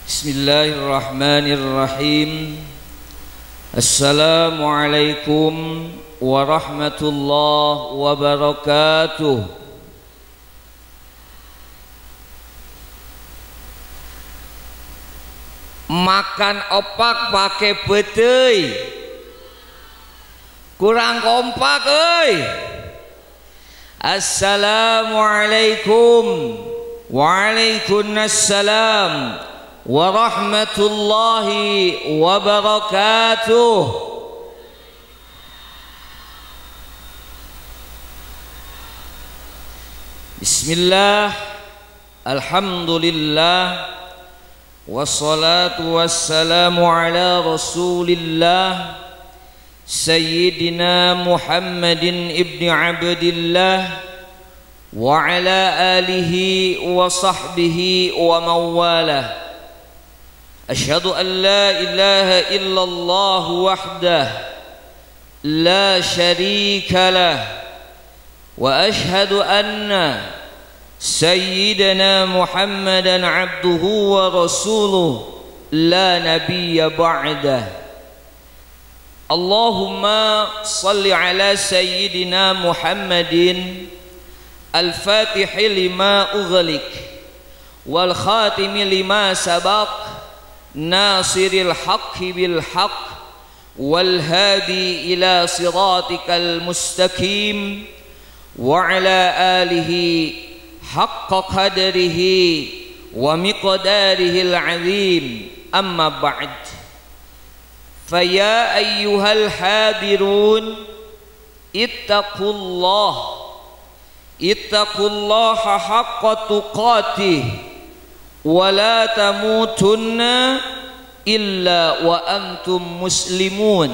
Bismillahirrahmanirrahim. Assalamualaikum warahmatullahi wabarakatuh. Makan opak pakai betei, kurang kompak euy. Assalamualaikum. Waalaikumsalam warahmatullahi wabarakatuh. Bismillah, alhamdulillah, wassalatu wassalamu ala rasulillah Sayyidina Muhammadin ibni Abdillah wa ala alihi wa sahbihi wa mawalah. Asyhadu an la ilaha illallah wahdah la syarika lah wa asyhadu anna sayyidina Muhammadan abduhu wa rasuluh la nabiyya ba'dah. Allahumma salli ala sayyidina Muhammadin al-fatih lima ughliq wal khatim lima sabaq nasiril haqqi bil haqq wal hadi ila siratikal mustaqim wa ala alihi haqqa qadrihi wa miqdarihi al-azim. Amma ba'd, faya ayyuhal hadirun ittaqullaha haqqa tuqatih wa la tamutunna illa wa antum muslimun.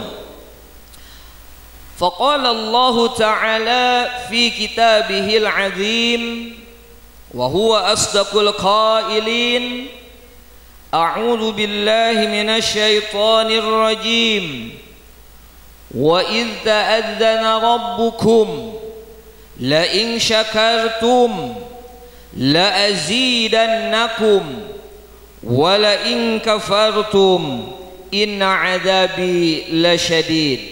Faqala Allah ta'ala fi kitabihil azim wa huwa asdaqul qailin, a'udzu billahi minasy syaithanir rajim. Wa idz ta'adzana rabbukum la in syakartum la azidannakum wa la in kafartum inna adzabi lasyadid.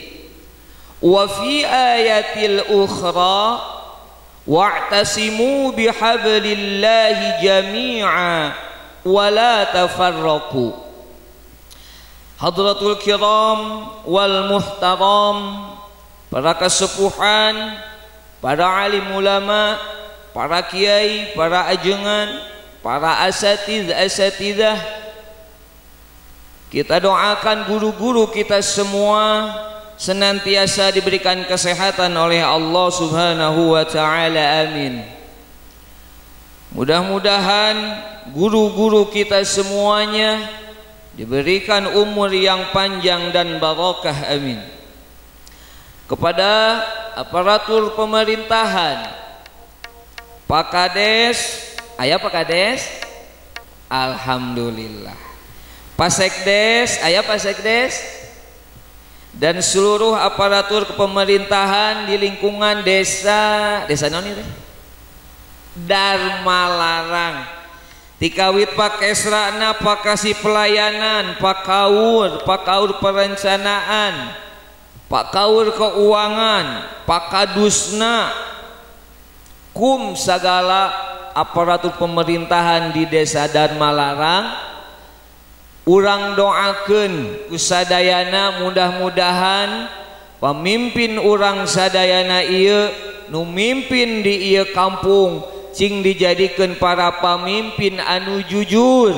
Wa fi ayatil ukhra wa'tasimu bihablillahi jami'a wa la tafarraqu. Hadratul kiram wal muhtaram, para kesepuhan, para alim ulama, para kiai, para ajengan, para asatidzah, kita doakan guru-guru kita semua senantiasa diberikan kesehatan oleh Allah Subhanahu wa ta'ala, amin. Mudah-mudahan guru-guru kita semuanya diberikan umur yang panjang dan barakah, amin. Kepada aparatur pemerintahan, Pak Kades, aya Pak Kades, alhamdulillah. Pak Sekdes, aya Pak Sekdes, dan seluruh aparatur pemerintahan di lingkungan desa naon ieu teh? Dharma Larang. Tikawit Pak Kesrana, Pak Kasih Pelayanan, Pak Kaur Perencanaan, Pak Kaur Keuangan, Pak Kadusna, kum segala aparatur pemerintahan di desa Dharma Larang, urang doakeun kusadayana mudah-mudahan pemimpin urang sadayana ieu nu mimpin di ieu kampung cing dijadikeun para pamimpin anu jujur,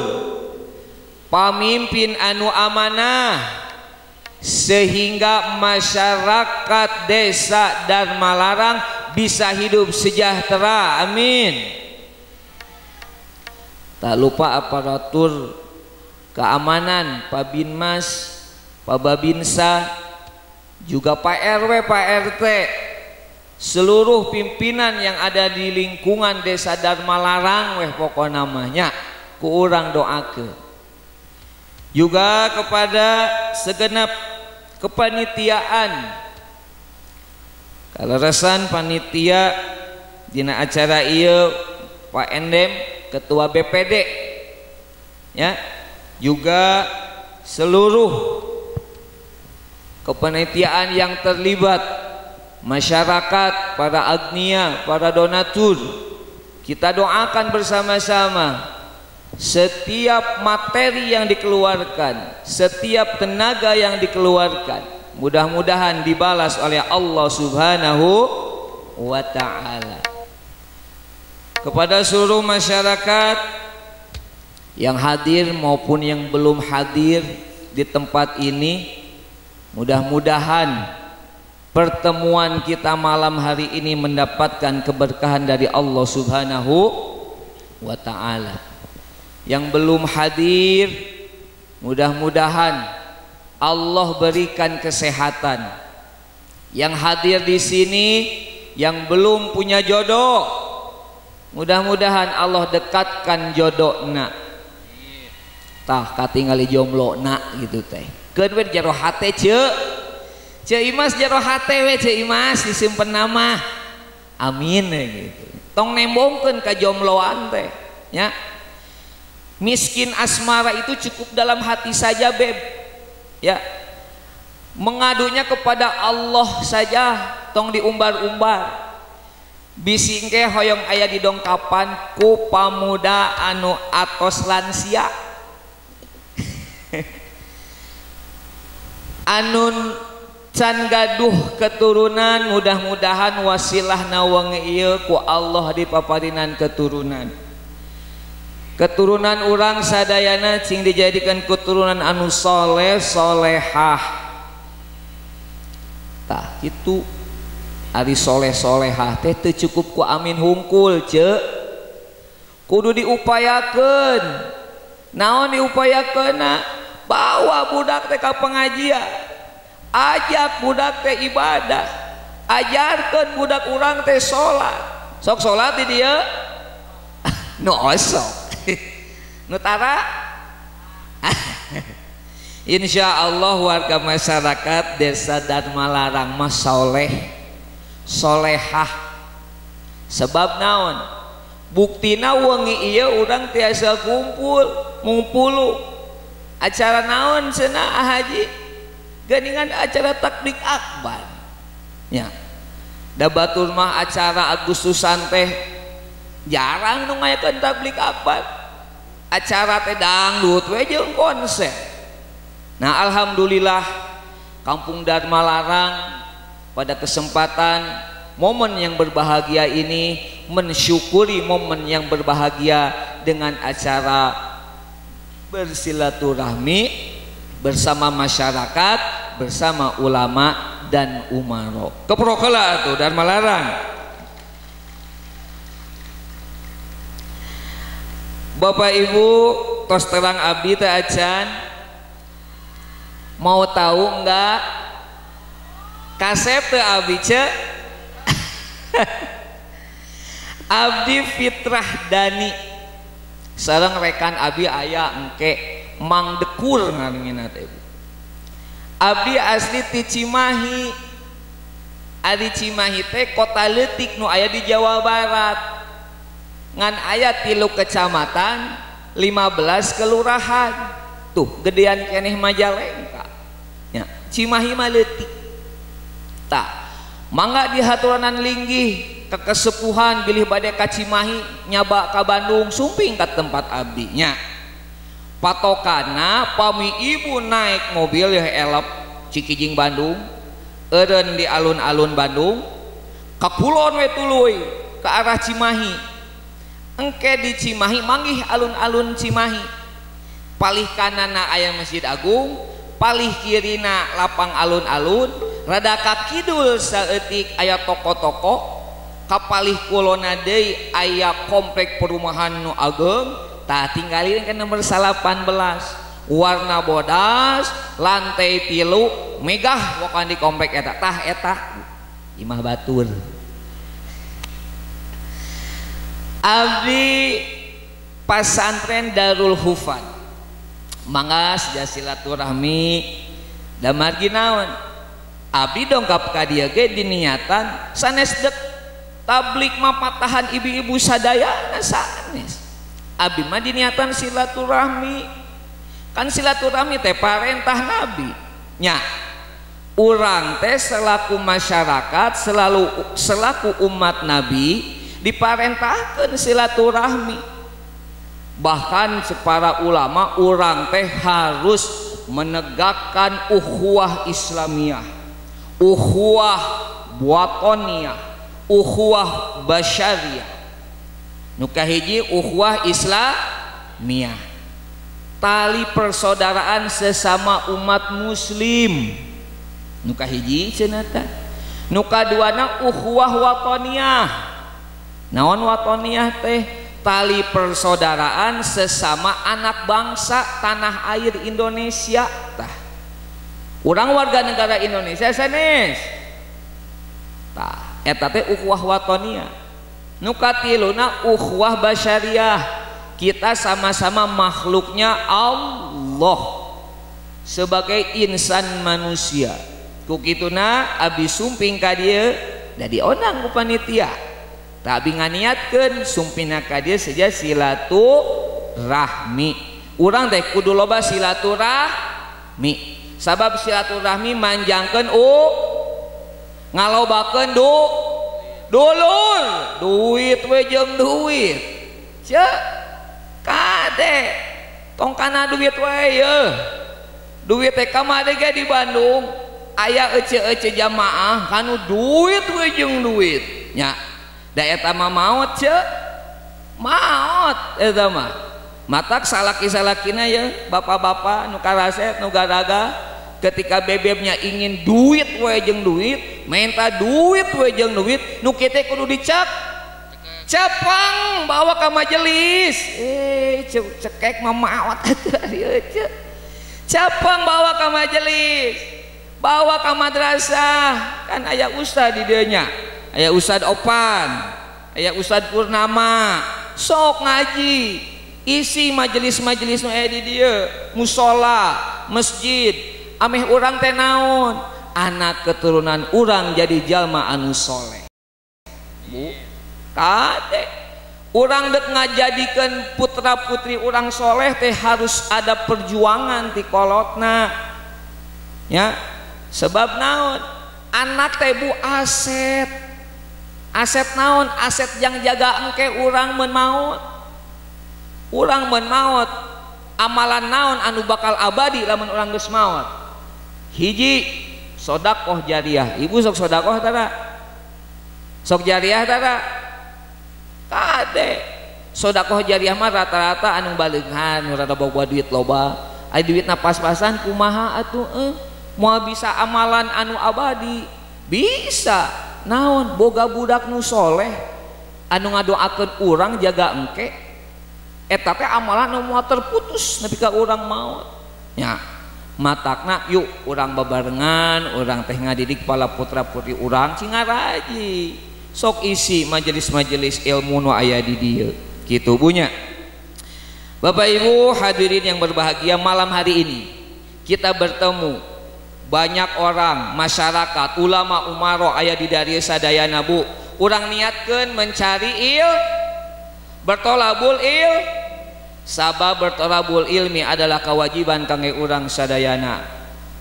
pamimpin anu amanah, sehingga masyarakat desa Dharma Larang bisa hidup sejahtera, amin. Tak lupa aparatur keamanan, Pak Binmas, Pak Babinsa, juga Pak RW, Pak RT, seluruh pimpinan yang ada di lingkungan desa Dharma Larang, weh pokok namanya ku urang doakeun. Juga kepada segenap kepanitiaan, kaleresan panitia dina acara ieu Pak Endem, ketua BPD, ya, juga seluruh kepanitiaan yang terlibat, masyarakat, para agnia, para donatur, kita doakan bersama-sama setiap materi yang dikeluarkan, setiap tenaga yang dikeluarkan, mudah-mudahan dibalas oleh Allah Subhanahu wa ta'ala. Kepada seluruh masyarakat yang hadir maupun yang belum hadir di tempat ini, mudah-mudahan pertemuan kita malam hari ini mendapatkan keberkahan dari Allah Subhanahu wa ta'ala. Yang belum hadir, mudah-mudahan Allah berikan kesehatan. Yang hadir di sini yang belum punya jodoh, mudah-mudahan Allah dekatkan jodohna. Tah katingali jomblo na gitu teh. Keun we jaro hate ceu. Ceu Imas jaro hate we ceu Imas disimpen nama. Amin gitu. Tong nembongkeun ka jombloan teh nya. Miskin asmara itu cukup dalam hati saja beb. Ya. Mengadunya kepada Allah saja, tong diumbar-umbar. Bisi engke hoyong aya di dongkapan ku pamuda anu atos lansia. Anun can gaduh keturunan, mudah-mudahan wasilah nawang ieu ku Allah dipaparinan keturunan. Keturunan urang sadayana cing dijadikan keturunan anu soleh solehah. Tah kitu ari soleh solehah teh teu cukup ku amin hungkul ceu. Kudu diupayakeun. Naon diupayakeunna? Bawa budak teh ka pengajian, ajak budak teh ibadah, ajarkeun budak urang teh salat. Sok salat di dieu nu osok nu tara insyaallah warga masyarakat desa Darmalarang mah soleh solehah. Sebab naon? Buktina wengi ieu urang tiasa kumpul ngumpulu. Acara naon cenah haji? Geuningan acara takbir akbar. Ya. Da batur mah acara Agustusan teh jarang nu ngayakeun takbir akbar. Acara teh dangdut we jeung konser. Nah, alhamdulillah Kampung Darmalarang pada kesempatan momen yang berbahagia ini mensyukuri momen yang berbahagia dengan acara bersilaturahmi bersama masyarakat, bersama ulama dan umaro. Keprokeula atuh Darmalarang. Bapak Ibu, tos terang abdi teh acan mau tahu enggak kasep teh abdi ceu? Abdi Fitrah Dani. Sareng rekan abdi aya engke Mang Dekur ngaranna teh. Abdi asli ti Cimahi. Ari Cimahi teh kota leutik nu aya di Jawa Barat. Ngan aya 3 kecamatan, 15 kelurahan. Tuh, gedean keneh Majalengka. Ya, Cimahi mah leutik. Tah, mangga di haturanan linggih kekesepuhan bilih bade ka Cimahi nyaba ka Bandung sumping ka tempat abdi nya. Patokana pami ibu naik mobil ya elep Cikijing Bandung, eureun di alun-alun Bandung, kakulon we tuluy ke arah Cimahi. Engke di Cimahi manggih alun-alun Cimahi. Palih kanana aya Masjid Agung, palih kirina lapang alun-alun, rada ka kidul saeutik aya toko-toko. Kapalih kulona deui aya komplek perumahan nu ageng, tah tinggalin ke nomor 18, warna bodas, lantai 3, megah wakan di komplek eta. Tah eta imah batur. Abdi pasantren Darul Hufan. Mangga saja silaturahmi da margi naon? Abdi dongkap ka dieu ge diniatan sanes dek tablik mapatahan ibu-ibu sadayana sanes. Abdi mah diniatan silaturahmi kan silaturahmi teh parentah Nabi nya. Urang teh selaku masyarakat selaku umat Nabi diparentahkeun silaturahmi. Bahkan para ulama urang teh harus menegakkan ukhuwah Islamiyah, ukhuwah watoniyah, ukhuwah basyariyah. Nu kahiji ukhuwah Islamiyah, tali persaudaraan sesama umat muslim. Nu kahiji cenah teh. Nu kaduana ukhuwah watoniyah. Naon watoniyah teh? Tali persaudaraan sesama anak bangsa tanah air Indonesia tah. Urang warga negara Indonesia sanes. Tah, eta teh ukhuwah watoniyah. Nu katiluna ukhuwah basyariyah. Kita sama-sama makhluknya Allah sebagai insan manusia. Ku kituna abdi sumping ka dieu da dionang ku panitia. Tapi nganiatkeun sumpina ka dieu saja silaturahmi. Urang teh kudu loba silaturahmi. Sabab silaturahmi manjangkeun ngalobakeun dulur, duit we jeung duit. Ceu kade tong kana duit we yeuh. Duit teh kamade ge di Bandung aya ece-ece jamaah kanu duit we jeung duit nya. Da eta mah maot ceu maot eta mah matak salaki-salakina ya bapak-bapak nu karaset nu garaga ketika bebebnya ingin duit we jeung duit minta duit we jeung duit nu kitu kudu dicek cepang bawa ka majelis cekek mah maot atuh ieu ceu cepang bawa ka majelis bawa ka madrasah kan aya ustad di dieu nya. Aya Ustad Opan, aya Ustad Purnama, sok ngaji, isi majelis-majelis nu aya di dieu, musola, masjid, ameh urang teh naon? Anak keturunan urang jadi jalma anu soleh. Bu, kade, urang dek ngajadikeun putra putri urang soleh teh harus ada perjuangan ti kolotna, ya, sebab naon? Anak teh bu aset. Aset naon? Aset yang jaga engke urang mun maot. Urang mun maot amalan naon anu bakal abadi lamun urang geus maot? Hiji sedekah jariah. Ibu sok sedekah tara? Sok jariah tara? Kade. Sedekah jariah mah rata-rata anu baleunghan, nu rada boga duit loba. Aya duitna pas-pasan kumaha atuh moal bisa amalan anu abadi? Bisa. Naon boga budak nu soleh anu ngadoakeun urang jaga engke eta teh amalan nu moal terputus nepi ka urang maot nya. Matakna yuk urang babarengan urang teh ngadidik pala putra putri urang cing ngaraji sok isi majelis-majelis ilmu nu aya di dieu kitu bunya. Bapak Ibu hadirin yang berbahagia, malam hari ini kita bertemu banyak orang, masyarakat, ulama, umaro aya di dari sadayana bu. Urang niatkeun mencari bertolabul sabab bertolabul ilmi adalah kewajiban kangge urang sadayana.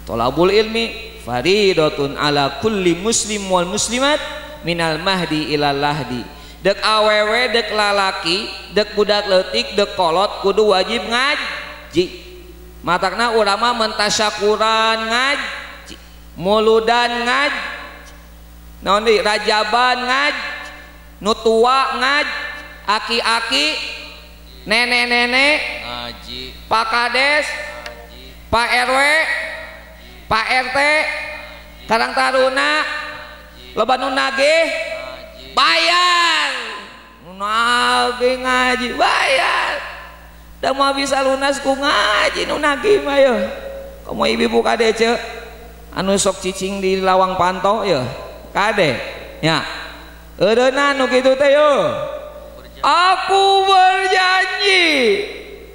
Tolabul ilmi faridatun ala kulli muslim wal muslimat minal mahdi ilal lahdi. Dek awewe, dek lalaki, dek budak leutik, dek kolot kudu wajib ngaji. Matakna urama mentasyakuran ngaji, muludan ngaji, naon deui rajaban ngaji, nu tua ngaji, aki-aki, nenek-nenek ngaji, Pak Kades ngaji, Pak RW ngaji, Pak RT ngaji, Karang Taruna ngaji, loba nu nagih bayar, nu nagih ngaji bayar. Da mau bisa lunas ku ngaji nu nagih mah yeuh. Komo ibu kade ceu anu sok cicing di lawang panto yeuh. Kade nya. Eureuna nu kitu teh yeuh. Aku berjanji.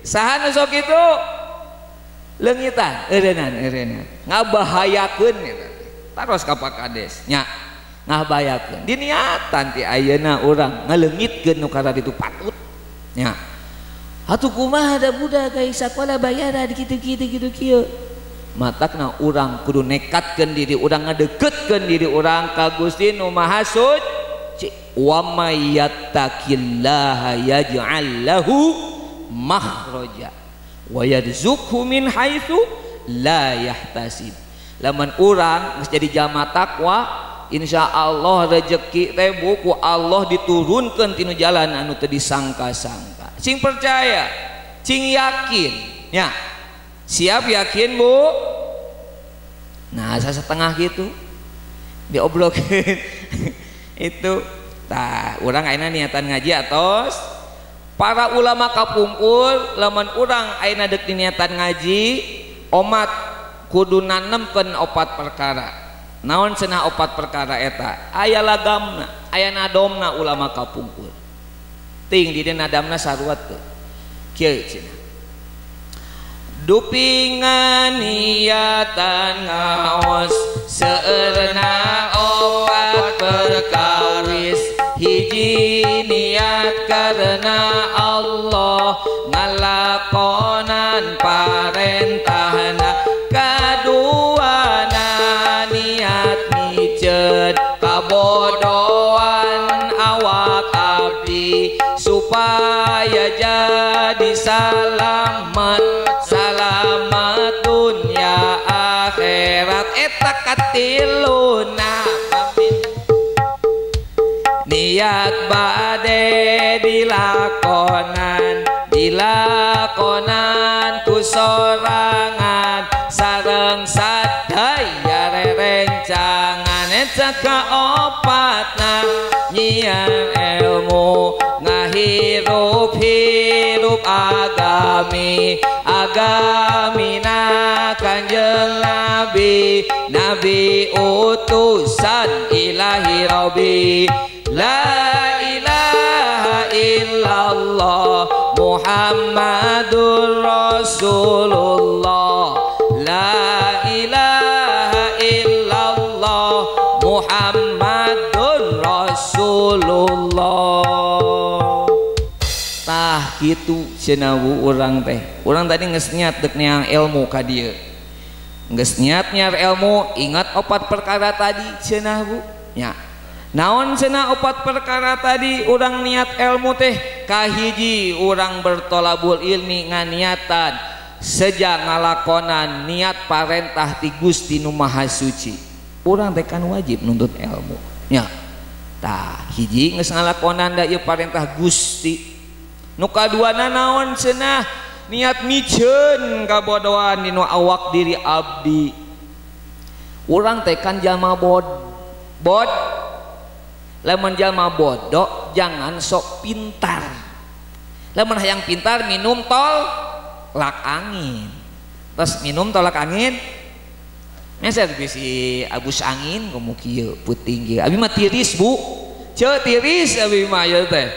Saha nu sok kitu? Leungitan, eureunana. Ngabahayakeun eta. Taros ka Pak Kades nya. Ngabahayakeun. Diniatan ti ayeuna urang ngaleungitkeun nu kada ditu patut. Nya. atuh kumaha ada budak guys sakola bayaran gitu kieu matakna urang kudu nekatkeun diri urang ngadeukeutkeun diri urang ka Gusti Nu Maha Suci wa may yattaqillaha yaj'al lahu makhraja wa yarzuqhu min haitsu la yahtasib lamun urang geus jadi jalma takwa insyaallah rezeki teh buku Allah diturunkeun tina jalan anu teu disangka-sangka cing percaya cing yakin nya siap yakin Bu nah setengah gitu diobrolkeun itu tah urang ayeuna niatan ngaji atos para ulama kapungkur lamun urang ayeuna deuk niatan ngaji omat kudu nanemkeun 4 perkara naon cenah 4 perkara eta aya lagamna aya nadomna ulama kapungkur ting di dieu nadamna saruat teu kieu cenah dupingan niatan ngaos seueurna 4 perkawis hiji niat karena Allah ngalakonan parentahna kadua kabodohan awak abdi supaya jadi selamat dunia akhirat eta katiluna niat bade dilakonan ku sorangan sareng sadaya rerencangan ka opatna nyian ilmu ngahirup agamina kanjeng nabi utusan ilahi rabbi la ilaha illallah Muhammadur Rasulullah la ilaha illallah Muhammadur Rasulullah tah kitu cenah Bu urang teh urang tadi geus niat deuk neang ilmu ka dieu geus niat nyar ilmu ingat 4 perkara tadi cenah Bu nya naon cenah 4 perkara tadi urang niat ilmu teh kahiji urang bertolabul ilmi nganiatan sejak ngalakonan niat parentah ti Gusti Nu Maha Suci urang teh kan wajib nuntut ilmu nya tah hiji geus ngalakonan da ieu parentah Gusti nu kaduana naon cenah niat miceun kabodohan dinu awak diri abdi urang teh kan jalma bod lamun jalma bodoh jangan sok pintar lamun hayang pintar minum tolak angin terus minum tolak angin masa bisi abus angin komo kieu puting kieu abi mah tiris Bu ceu tiris abi mah ya teh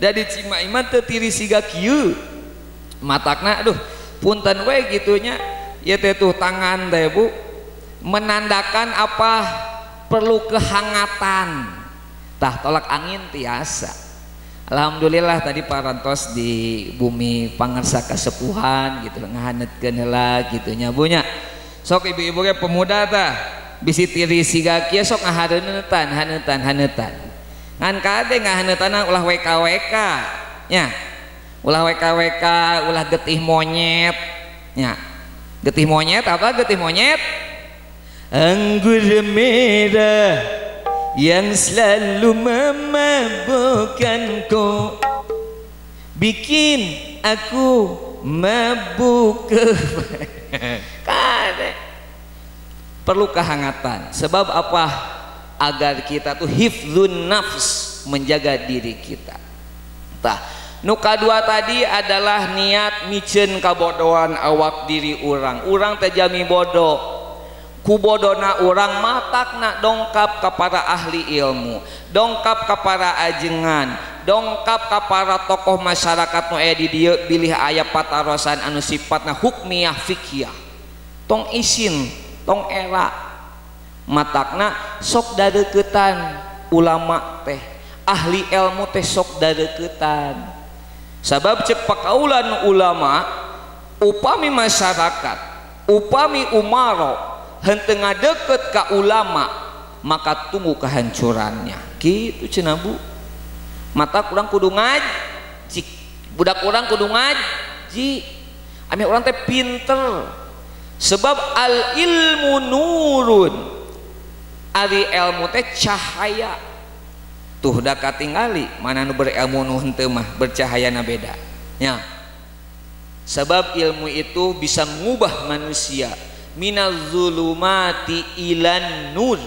da di Cimahi mah teu tiris siga kieu matakna aduh punten we gitunya ya teh tuh tangan teh Bu menandakan apa perlu kehangatan tah tolak angin tiasa alhamdulillah tadi parantos di bumi pangarsa kasepuhan gitu ngahanetkeun heula gitu nya Bu nya sok ibu-ibu ge pemuda tah bisi tiris siga kieu sok ngahareutan haneutan ngan kade ngahaneutanna ulah WKWK nya ulah WKWK ulah getih monyet nya getih monyet apa getih monyet anggur merah yang selalu memabukkanku bikin aku mabuk kade perlu kehangatan sebab apa agar kita tuh hifdzun nafs menjaga diri kita tah nu kadua tadi adalah niat miceun kabodohan awak diri urang teh jami bodoh kubodona urang matakna dongkap kepada ahli ilmu dongkap kepada ajengan dongkap kepada tokoh masyarakat nu aya di dieu bilih aya patarosan anu sifatna hukmiyah fiqhiyah tong isin tong era matakna sok dadeuketan ulama teh ahli ilmu teh sok dadeuketan Sabab cek pakaulan ulama upami masyarakat upami umaro henteu ngadeukeut ka ulama maka tunggu kehancurannya gitu cenah Bu. Mata kurang kudu ngaji budak orang kudu ngaji ame orang teh pinter sebab al ilmu nurun ari ilmu teh cahaya tuh da katingali mana nu berilmu nu henteu mah bercahayana beda nya sebab ilmu itu bisa mengubah manusia minaz zulumati ilan nur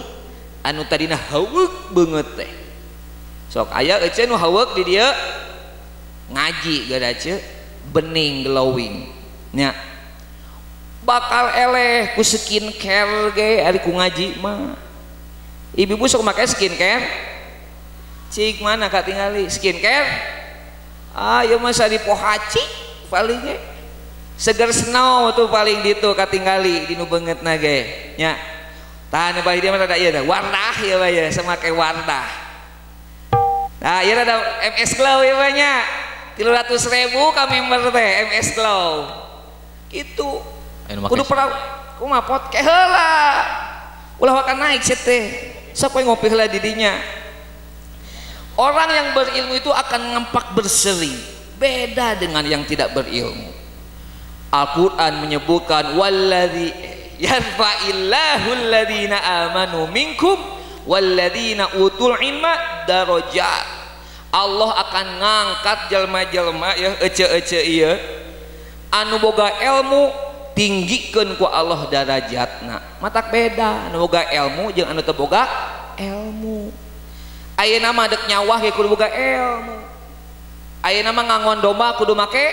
anu tadina haweuk beungeut teh sok aya ece nu haweuk di dieu ngaji gadace bening glowing nya bakal eleh ku skincare ge ari ku ngaji mah ibu-ibu sok make skincare cik mana kak tingali skincare ieu mah sadi pohaci paling ge seger snow tuh paling ditu kak tingali dinu beungeutna ge nya tah nu bari dia mah rada ieu teh wardah ieu mah ye samake wardah nah ieu rada MS Glow ieu mah nya 300.000 ka member teh MS Glow kitu kudu pernah kumaha podcast heula ulah wakan naik set teh sok we ngopi heula di dinya. Orang yang berilmu itu akan nampak berseri beda dengan yang tidak berilmu. Al-Quran menyebutkan walladzi yarfa'illahu alladhina amanu minkum walladhina utul ilma darajat. Allah akan ngangkat jelma-jelma ya ece-ece ieu anu boga ilmu tinggikeun ku Allah darajatna. Matak beda anu boga ilmu jeung anu teu boga ilmu. Ayeuna mah dek nyawah ge kudu boga ilmu. Ayeuna mah ngangon domba kudu make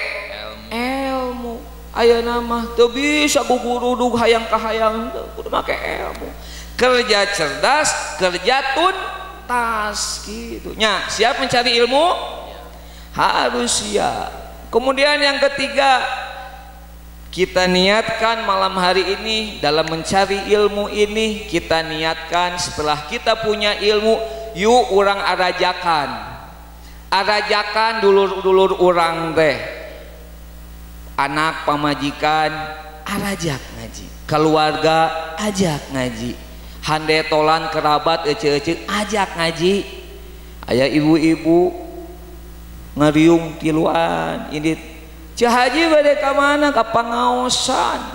ilmu. Ayeuna mah teu bisa gugurudug hayang ka hayang kudu make ilmu. Kerja cerdas, kerja tuntas gitu. Nya, siap mencari ilmu? Harus siap. Kemudian yang ketiga, kita niatkan malam hari ini dalam mencari ilmu ini, kita niatkan setelah kita punya ilmu yuk orang arajakan dulur-dulur orang teh anak pamajikan arajak ngaji keluarga ajak ngaji hande tolan kerabat ece-ece ajak ngaji aya ibu-ibu ngariung tiluan ini Haji bade ka mana ka pangaosan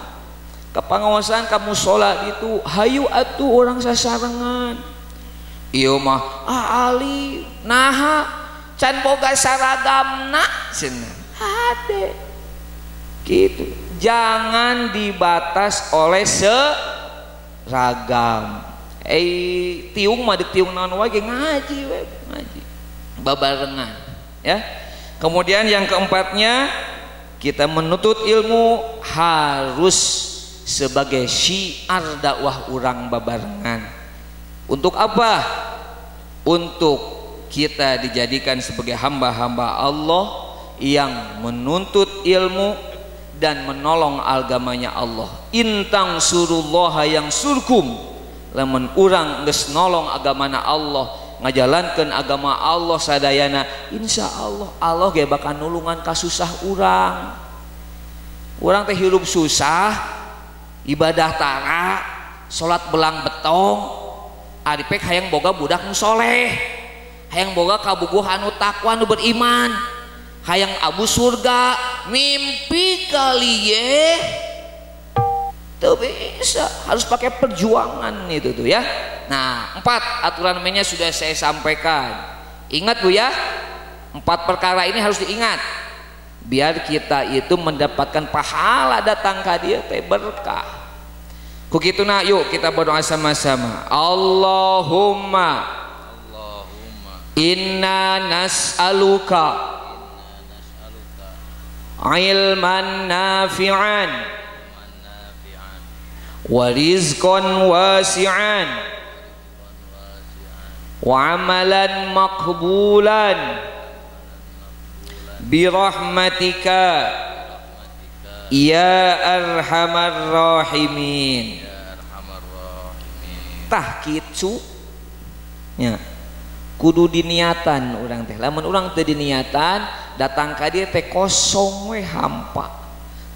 kamu sholat itu hayu atuh orang sasarengan ieu mah ali naha can boga saragamna cenah hade gitu jangan dibatas oleh seragam tiung mah deuk tiung naon wae ngaji we ngaji babarengan ya. Kemudian yang keempatnya kita menuntut ilmu harus sebagai syiar dakwah urang babarengan. Untuk apa? Untuk kita dijadikan sebagai hamba-hamba Allah yang menuntut ilmu dan menolong agamanya Allah. Intang surullaha yang surkum lamun urang geus nolong agamana Allah ngajalankeun agama Allah sadayana insya Allah Allah ge bakal nulungan ka susah urang teh hirup susah ibadah tara salat belang betong adipek hayang boga budak nu soleh hayang boga kabuguh anu takwa nu beriman hayang abu surga mimpi kali ye teu bisa harus pakai perjuangan itu tuh ya. Nah 4 aturan mainnya sudah saya sampaikan, ingat Bu ya, 4 perkara ini harus diingat biar kita itu mendapatkan pahala datang ke dia teh berkah. Kukituna yuk kita berdoa sama-sama. Allahumma inna nas'aluka ilman nafi'an wa rizqan wasi'an wa amalan maqbulan birahmatika ya arhamar rahimin. Tah kitu nya kudu diniatan urang teh, lamun urang teu diniatan datang ka dieu teh kosong we hampa.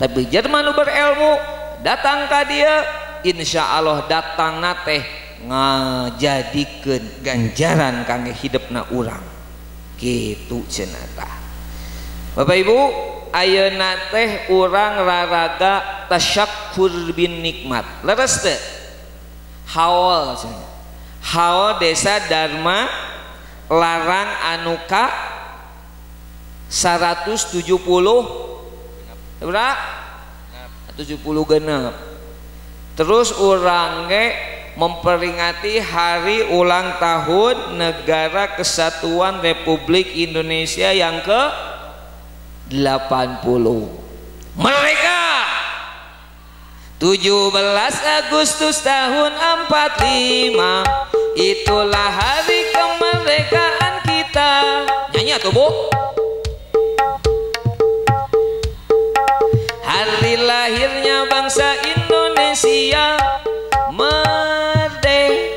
Tapi jelema nu berilmu datang ka dieu insyaallah datangna teh ngajadikeun ganjaran kangge hidupna urang. Kitu cenah tah. Bapak Ibu, ayeuna teh urang raraga tasyakkur bin nikmat. Leres teu? Haul cenah. Haul desa Dharma larang anu ka 170 berapa? 70 genep. Terus urang ge memperingati hari ulang tahun Negara Kesatuan Republik Indonesia yang ke 80. Merdeka 17 Agustus tahun 45, itulah hari kemerdekaan kita. Nyanyi atuh Bu. Hari lahirnya bangsa Indonesia, merdeka,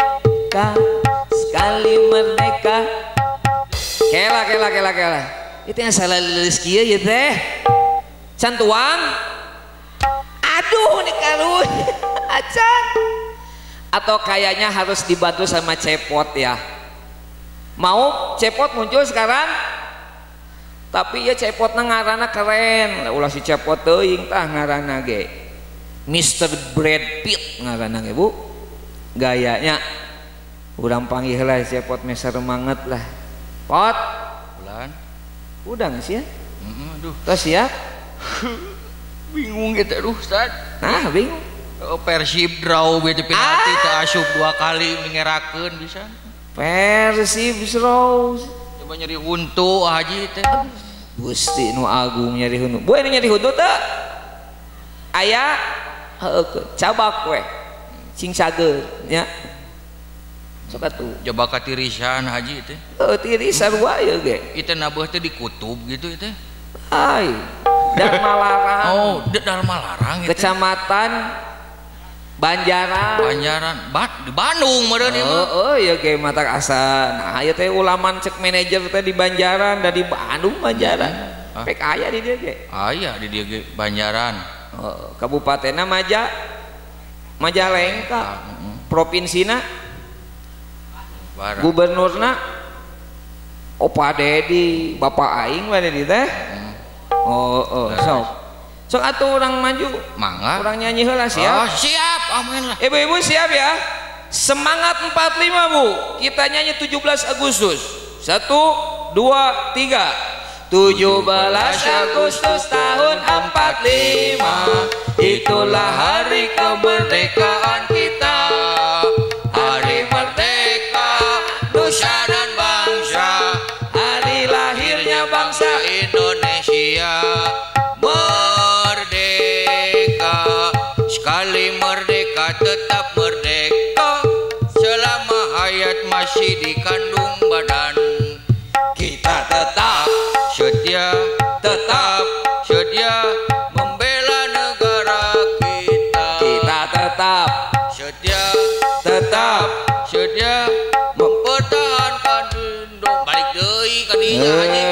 sekali merdeka. Kela. Itu yang salah lulus kieu ya teh. Cantuan. Aduh nih karun. Acan. Atau kayaknya harus dibantu sama Cepot ya. Mau Cepot muncul sekarang? Tapi ya Cepotna ngaranna keren. Ulah si Cepot teuing tah ngaranna ge. Mr. Brad Pitt ngaranna ge Bu. Gayanya urang panggih lah Cepot meser banget lah. Pot. Bulan. Udah nggak sih ya? Aduh. Tos siap? Bingung gitu aduh Ustaz. Nah bingung. Persib draw bete penalti teu asup 2 kali mengerakeun bisa. Persib draw. Coba nyeri huntu haji teh. Gusti nu agung nyeri huntu. Bu ini nyeri huntu teu? Aya cabak we. Cing sageur nya. Sok atuh. Coba katirisan haji teh. Tirisan wae ge. Itu nabuh teh dikutub gitu teh. Ai. Dharma Larang. Oh, Dharma Larang itu. Kecamatan Banjaran. Di Bandung meureun ieu. Oh, ya ge matak asa. Nah, ieu teh ulaman cek manajer teh di Banjaran da di Bandung Banjaran. Pek aya di dieu ge. Aya di dieu ge Banjaran. Oh, kabupatenna Majalengka. Provinsina Gubernurna Opa Dedi, Bapak aing we di teh. Sok atuh urang maju. Mangga. Urang nyanyi heula siap. Oh, siap. Amin lah. Ibu-ibu siap ya. Semangat 45 Bu. Kita nyanyi 17 Agustus. 1 2 3. 17 Agustus tahun 45, itulah hari kemerdekaan kita. Hari merdeka nusa dan bangsa, hari lahirnya bangsa Indonesia. Merdeka, sekali merdeka tetap merdeka, selama hayat masih dikandung badan. Kita tetap setia membela negara kita. Kita tetap setia mempertahankan Indo. Balik deui ka dinya haji.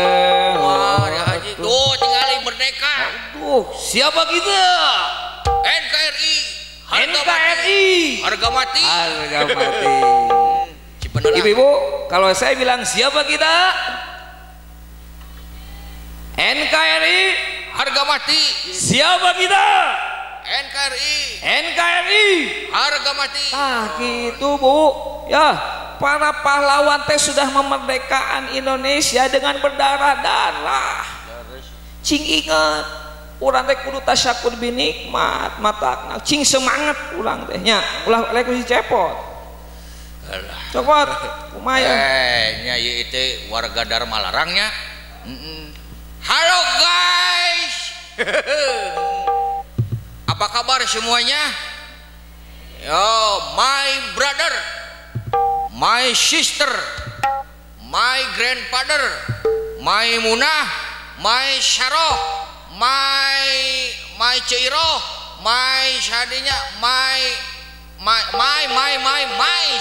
Wah, haji tuh tinggali merdeka. Aduh, siapa kita? NKRI. Harga mati. Ibu-ibu, kalau saya bilang siapa kita? NKRI. Harga mati. Siapa kita? NKRI. Harga mati. Gitu Bu. Ya, para pahlawan teh sudah memerdekakan Indonesia dengan berdarah-darah. Cing ingat, urang teh kudu tasyakur binikmat matakna. Cing semangat urang teh nya. Ulah lek si Cepot. Cepot, lumayan. Nya ieu teh warga Dharma Larangnya. Halo guys. Apa kabar semuanya? Yo, my brother, my sister, my grandfather, my Munah, my Syaroh, my Ciro, my Sadinya, my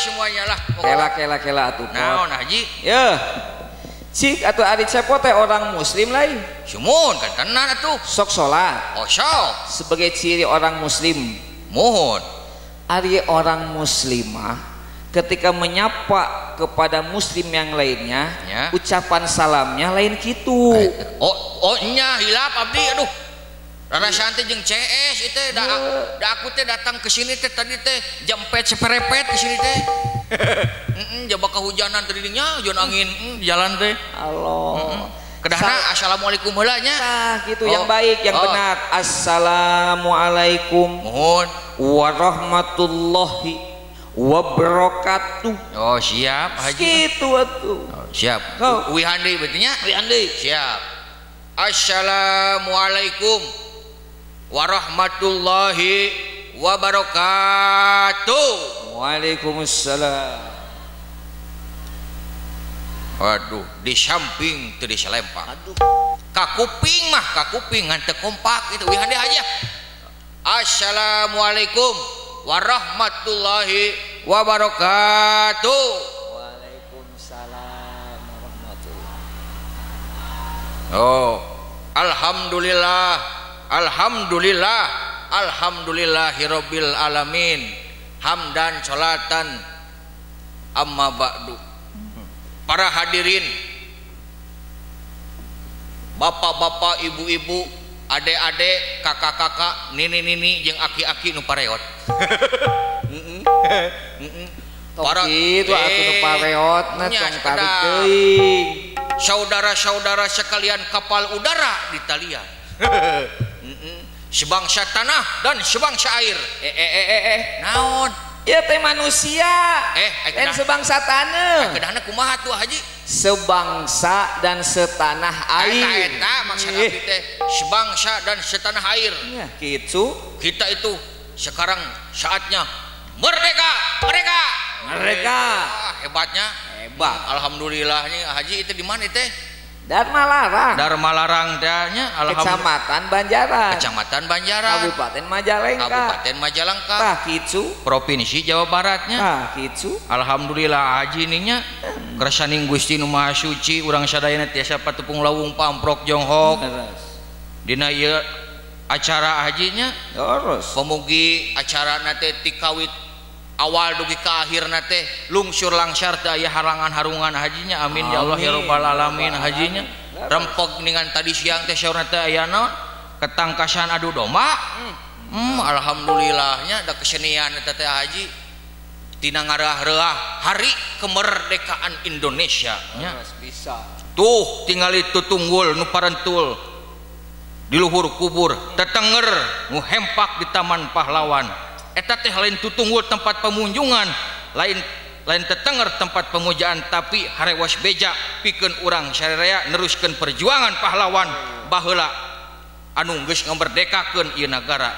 semuanya lah. Kela atuh. Naon haji? Ya. cik atau ari cepo teh orang muslim lain Sumun kan tenan atuh. sok sholat Oh sok. sebagai ciri orang muslim. Mohon. Ari orang muslimah ketika menyapa kepada muslim yang lainnya Ya. ucapan salamnya lain gitu. Oh nya hilap abdi aduh. Rara santai jeung CS itu da aku teh datang ke sini teh tadi teh jempet seperepet ke sini teh. Jaba kehujanan tadi nya jon angin jalan teh. Allah. Kedahna assalamualaikum heula nya. Nah, gitu yang baik, yang Oh. benar. Assalamualaikum Mohon. warahmatullahi wabarakatuh. Oh siap Haji. Gitu atuh. Oh, siap. Kau. Wihandi berarti nya. Andi. Siap. Assalamualaikum warahmatullahi wabarakatuh. Waalaikumsalam. Waduh, di samping teu diselempang. Aduh. Ka kuping mah, ka kuping ngan teu kompak itu wihande aja. Assalamualaikum warahmatullahi wabarakatuh. Waalaikumsalam warahmatullahi. Oh, alhamdulillah, alhamdulillah, alhamdulillahirabbil alamin. Hamdan sholatan amma ba'du. Para hadirin, bapak-bapak, ibu-ibu, adek-adek, kakak-kakak, nini-nini, jeung aki-aki nu pareot. Para itu aku nu pareot na nya, tong tarik cenah. teuing. Saudara-saudara sekalian kapal udara di talian. Sebangsa tanah dan sebangsa air. Naon? Ya teh manusia. Dan sebangsa tanah. Kedahna kumaha tuh Haji? Sebangsa dan setanah air. Eta maksud abdi teh sebangsa dan setanah air. Ya, gitu. Kita itu sekarang saatnya merdeka, merdeka. Merdeka. Hebatnya. Hebat. Alhamdulillahnya Haji itu di mana teh? Dharma Larang. Dharma Larang tehnya Kecamatan Banjaran. Kecamatan Banjaran. Kabupaten Majalengka. Kabupaten Majalengka. Tah kitu. Provinsi Jawa Baratnya. Tah kitu. Alhamdulillah Haji ininya kersaning Gusti Nu Maha Suci urang sadayana tiasa patepung lawung pamprok jonghok. Dina ieu acara hajinya Terus. pemugi acara nate tikawit awal dugi ke akhir nate lungsur langsar teh aya halangan harungan hajinya amin ya Allah ya rabbal alamin hajinya rempeg ningan tadi siang teh saur teh aya naon ketangkasan adu domba alhamdulillahnya da kesenian eta teh haji tina ngarah-reah hari kemerdekaan Indonesia nya Bisa. tuh tingali tutunggul nu parentul di luhur kubur tetenger nu hempak di Taman Pahlawan eta teh lain tutunggul tempat pemunjungan lain tetenger tempat pemujaan tapi harewas beja pikeun urang sarerea neruskeun perjuangan pahlawan baheula anu geus ngamerdekakeun ieu nagara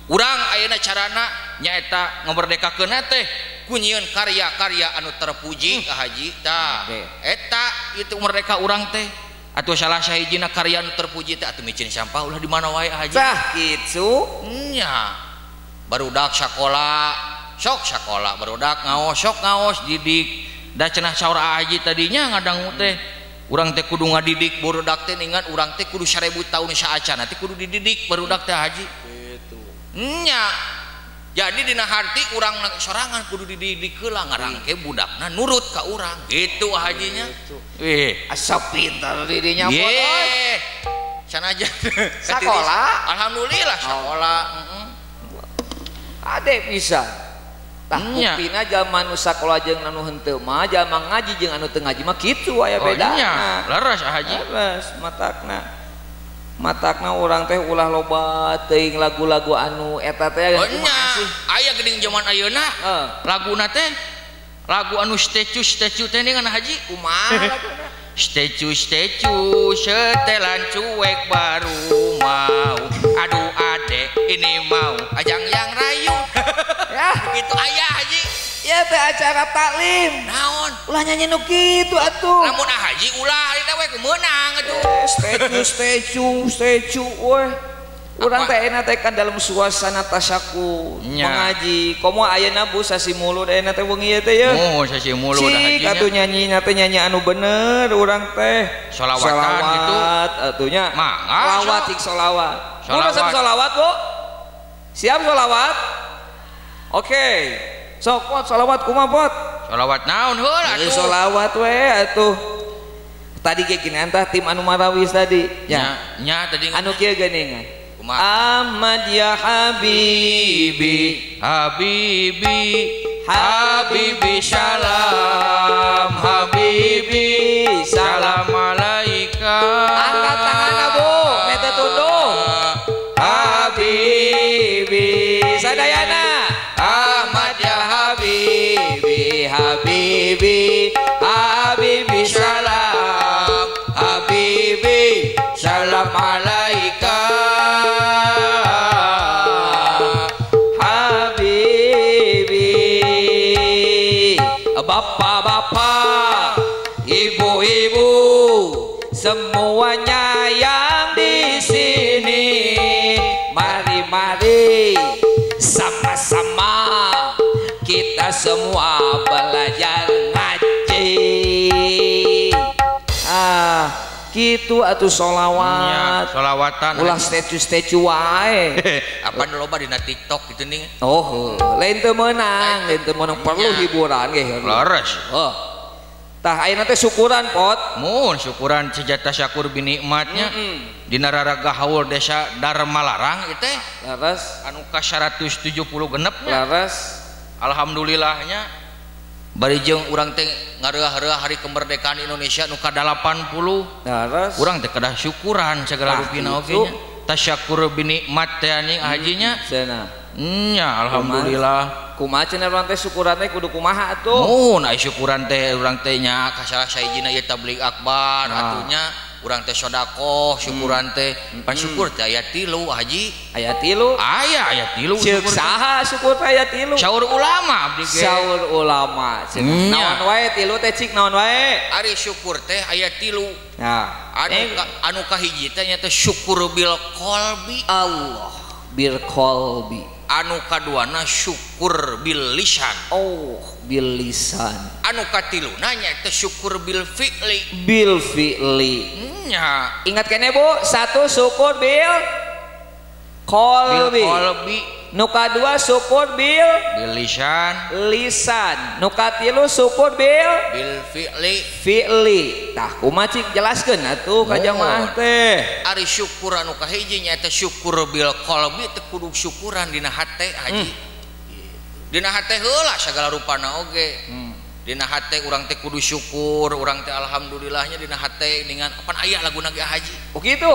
urang ayeuna carana nyaeta ngamerdekakeun teh ku nyieun karya-karya anu terpuji ka Haji tah eta itu merdeka urang teh atuh salah sahijina karya anu terpuji teh atuh micin sampah ulah di mana wae Haji Tah kitu. nya barudak sekolah sok sekolah barudak ngaos sok ngaos didik da cenah saur Haji tadinya ngadangu teh urang teh kudu ngadidik barudak teh ningan urang teh kudu 1000 tahun saacana teh kudu dididik barudak teh Haji Gitu. nya jadi dina harti urang sorangan kudu dididik heula ngarangke budakna nurut ka urang gitu hajinya Asa pintar dirinya bodoh. Sanaja Sakola. alhamdulillah sakola Ade bisa. Tah Nya. buktina zaman nu sakola jeung anu henteu mah jalma ngaji jeung anu teu ngaji mah kitu aya bedana. nya leres Haji Leres matakna urang teh ulah loba teuing lagu-lagu anu eta teh nya aya geuning zaman ayeuna laguna teh lagu anu statue teh dengan Haji kumaha laguna? statue setelan cuek baru mau aduh adek ini mau ajang yang rayu Ya, begitu ayah Haji ya teh acara taklim. naon Ulah nyanyi nu kitu atuh. lamun Haji ulah eta we kemenang atuh Statue weh. Urang teh enak teh kan dalam suasana tasyakur mengaji. Komo ayeuna Bu sasi mulu enak teh wengi ieu teh ya. Oh, sasi mulu dah hajinya. Atuh nyanyi teh nyanyi anu bener urang teh. Sholawatan gitu. Atunya. Mangga. Sholawat tik sholawat. Udah sama sholawat Bu? Siap sholawat? Oke. Sok pot sholawat kumaha pot? Sholawat naon heula atuh? Sholawat we atuh. Tadi kayak gini antah tim anu marawis tadi. Ya. Nya tadi anu kieu geuningan. Ahmad ya Habibi, Habibi, Habibi salam, Habibi salam alaika. Angkat tangan Bu, mete tunduk. Habibi, sadayana. Ahmad ya Habibi, Habibi, Habibi salam, Habibi salam alaika. Bapak-bapak, ibu-ibu, semuanya yang di sini, mari-mari sama-sama kita semua belajar ngaji. Gitu atuh sholawat. Sholawatan. Ulah statue wae. Apa loba dina TikTok gitu nih? Oh, lain teu meunang, perlu hiburan ge. Leres. Oh. Tah ayeuna teh syukuran pot. Mun syukuran sejata syakur binikmatnya. Dina raraga haul desa Dharma Larang ieu teh. Laras Anu ka 170 genepnya. laras. Alhamdulillahnya bari jeung urang teh ngareah-reah hari kemerdekaan Indonesia nu ka 80. Laras Urang teh kedah syukuran segala rupina oge nya. Tasyakur binikmat teh anjing hajinya. Cenah. Nya alhamdulillah. Kumaha cenah urang teh syukuran teh kudu kumaha atuh? Mun aya syukuran teh urang teh nya ka salah sahijina ieu tabligh akbar atunya urang teh sedekah syukuran teh pan syukur teh aya 3 haji. Aya 3. Aya 3 Ceuk saha syukur teh aya 3? Syaur ulama abdi ge. Syaur ulama cenah. Naon wae 3 teh cik naon wae? Ari syukur teh aya 3. Nah, anu kahiji teh nya teh syukur bil qalbi. Allah bil qalbi. Anu kaduana syukur bil lisan. Oh, bil lisan. Anu katiluna nya teh syukur bil fi'li. Bil fi'li. Nya Ingat kene Bu, 1 syukur bil qalbi. bil qalbi, Nu kadua syukur bil lisan, lisan. Nu katilu syukur bil fi'li. fi'li. Tah kumaha cik jelaskeun atuh ka jamaah teh. Ari syukur anu kahiji nya teh syukur bil qalbi teh kudu syukuran dina hate haji. Dina hate heula sagala rupana oge. Dina hate urang teh kudu syukur, urang teh alhamdulillahnya dina hate dengan apan aya laguna ge haji. Oh gitu.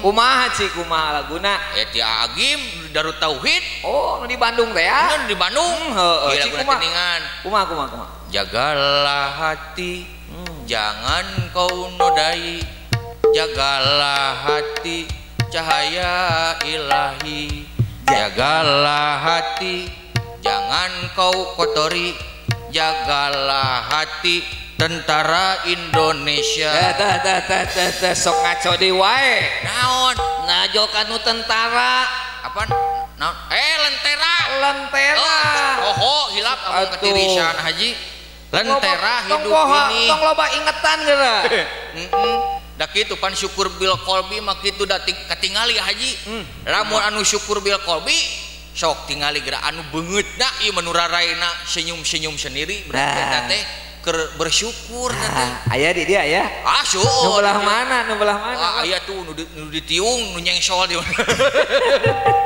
Kumaha cik kumaha laguna? Ti Agim Darut Tauhid. Oh, nu di Bandung teh ya. Di Bandung. Heeh, Cik kumaha? Kumaha. Jagalah hati, jangan kau nodai. Jagalah hati, cahaya ilahi. Jagalah hati, jangan kau kotori. Jagalah hati tentara Indonesia. Teh sok ngaco di wae. Naon? Najok anu tentara. Apaan? Naon? Lentera. Lentera. Oh, hilap abang ketirisan haji. Lentera hidup ini. Tong loba ingetan geura. Da kitu pan syukur bil qalbi mah kitu da katingali haji. Lamun anu syukur bil qalbi sok tingali geura anu beungeutna ieu menuraraina senyum-senyum sendiri berarti eta teh keur bersyukur teh. Aya di dia aya. Syukur. Nu belah mana? Aya tuh nu ditiung nu nyengsol di.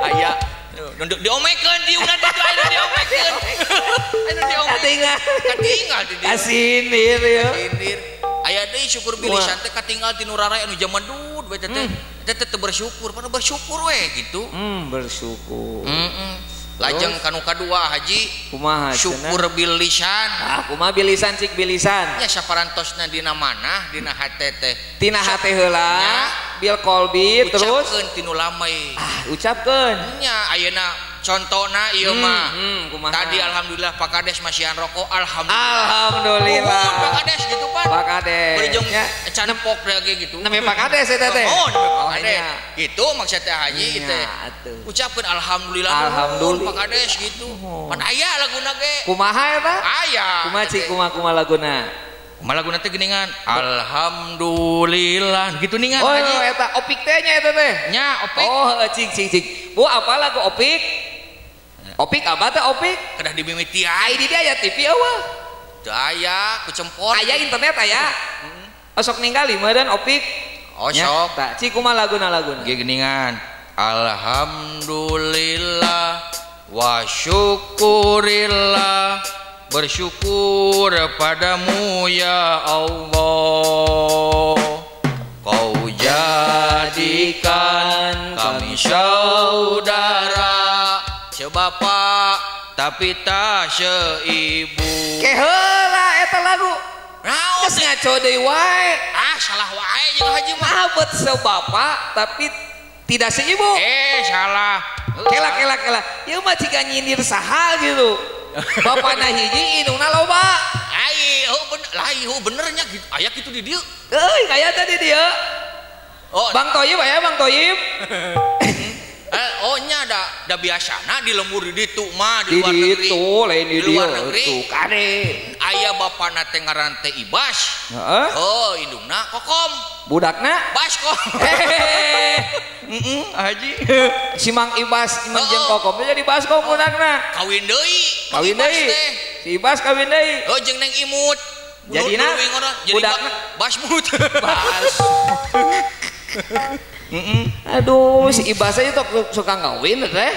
Aya nu diomekeun tiungna teh anu diomekeun. Anu diomekeun. Katinggal di dieu. Kasindir ya. Kasindir. Aya deui syukur bilisan teh katinggal ti nurarae anu zaman dud bae teh. Teh bersyukur, pada bersyukur we gitu. Bersyukur. Lajeng kanu kadua haji kumaha syukur bil lisan. Kumaha bil lisan cik bil lisan? Nya saparantosna dina manah dina hate teh. Tina hate heula bil qalbi terus ucapkeun tinu lamai. Ucapkeun. Nya ayeuna contohna ieu mah kumaha tadi alhamdulillah Pak Kades masihan rokok alhamdulillah alhamdulillah Pak Kades gitu Pan Pak Kades berjong nya can pok lagi gitu namanya Pak Kades eta teh oh namanya Pak Oh, Kades nya. gitu maksud teh haji Nya, teh atuh. ucapkeun alhamdulillah Alhamdulillah. Pak Kades gitu pan aya laguna ge kumaha eta aya kumaha cik kumaha laguna malah guna teh geuningan alhamdulillah gitu ningan oh haji eta opik teh nya eta teh nya opik oh cik bu apa lagu opik opik apa teh opik kedah dimimiti ai di dia aya TV eueuh teu aya ku cempor aya internet aya sok ningali meureun opik oh sok tak cik kumaha laguna ge geuningan alhamdulillah wa syukurillah bersyukur padamu ya Allah kau jadikan kami saudara sebapak tapi tak seibu ke heula eta lagu naon geus ngaco deui wae salah wae jeung haji mah abet sebapak tapi tidak seibu salah kela ieu mah jika nyindir saha gitu bapana hiji indungna loba ai benernya gitu aya kitu di dieu euy kaya tadi dia oh Bang Toyib aya Bang Toyib oh nya da biasana di lembur di ditu mah di luar negeri itu lain di luar dia negeri tuh kade aya bapana teh ngaran teh Ibas heeh oh indungna kokom budakna baskom haji si Mang Ibas jeung kokom jadi baskom budakna kawin deui si Ibas kawin deui oh jeung neng imut jadina budakna basmut bas aduh si Ibas aja tuh suka ngawin teh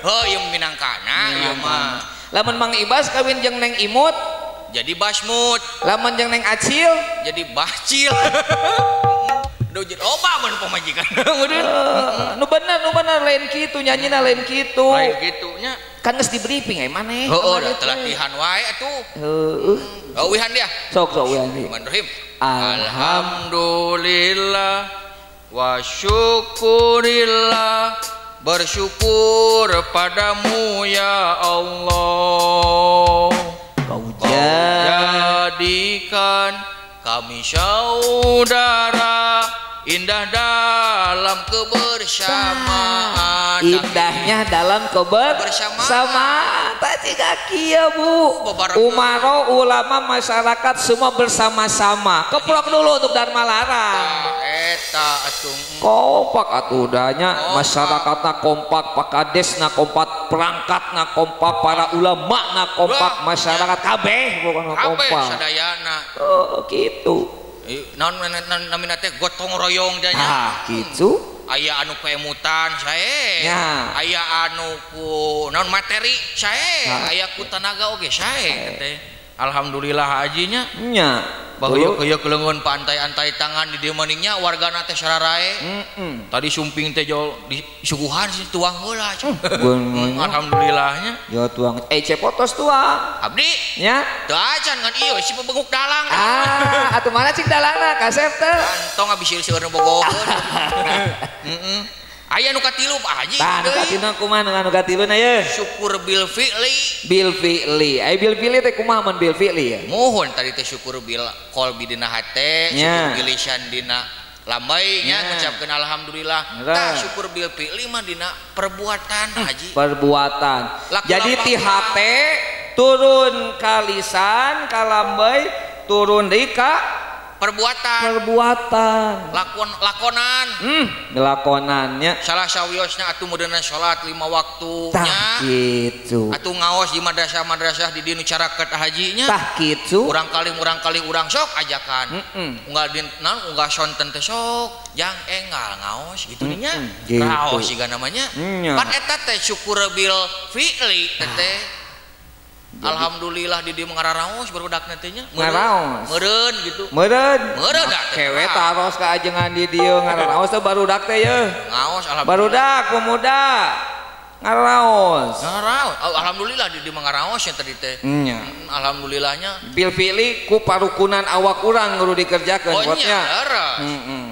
oh yang minangkana ieu mah lamun Mang Ibas kawin jeung neng imut jadi basmut lamun jeung neng Acil jadi bacil Duh jadi oba mun pamajikan nu bener lain kitu nyanyina lain kitu lain kitunya kan geus di briefing maneh heuh da latihan wae atuh heueuh wihan dia sok wihan dia Bismillahirrahmanirrahim alhamdulillah wa syukurillah bersyukur padamu ya Allah kau jadikan kami saudara indah dalam kebersamaan indahnya dalam kebersamaan tadi kaki ya bu umaro ulama masyarakat semua bersama-sama keprok dulu untuk Dharma Larang eta atung kompak atudanya masyarakatna kompak Pak Kadesna kompak perangkatna kompak para ulama na kompak masyarakat kabeh bukan kompak sadayana oh gitu naon namina teh gotong royong nya gitu aya anu keemutan sae aya anu ku naon materi sae aya ku tenaga oge sae teh alhamdulillah hajinya nya bahwa kaya kelengon pantai-antai tangan di dieu maningnya wargana teh sararae tadi sumping teh jol di suguhan sih tuang heula alhamdulillahnya ya tuang cepotos tuang abdi nya teu acan ngan ieu si pebenguk dalang atuh mana cik dalangna kasep teh kantong abis seueur bogoheun aya nu katilu Pak Haji nu katilu kumaha nu katilu na ye syukur bil fi'li ai bil fi'li teh kumaha mun bil fi'li ya mohon tadi teh syukur bil qalbi dina hate syukur bil lisan dina lambai nya ngucapkeun alhamdulillah tah syukur bil fi'li mah dina perbuatan Haji perbuatan jadi ti hate turun ka lisan ka lambai turun deui ka perbuatan lakonan lakonannya salah sawiosna atuh modena salat 5 waktunya gitu atuh ngaos di madrasah di dieu caraket hajinya tah gitu urang kali urang sok ajakan unggal sonten teh sok jang enggal ngaos gitu nya raos siga namanya pan eta teh syukur bil fi'li teh alhamdulillah di dieu mengararaos barudak nantinya meureun gitu meureun kewe taros ka ajengan di dieu ngararaos teh barudak teh yeuh ngaos alhamdulillah barudak pemuda ngaraos alhamdulillah di dieu mengaraos nya tadi teh alhamdulillahnya bil fi'li ku parukunan awak urang kudu dikerjakeun nya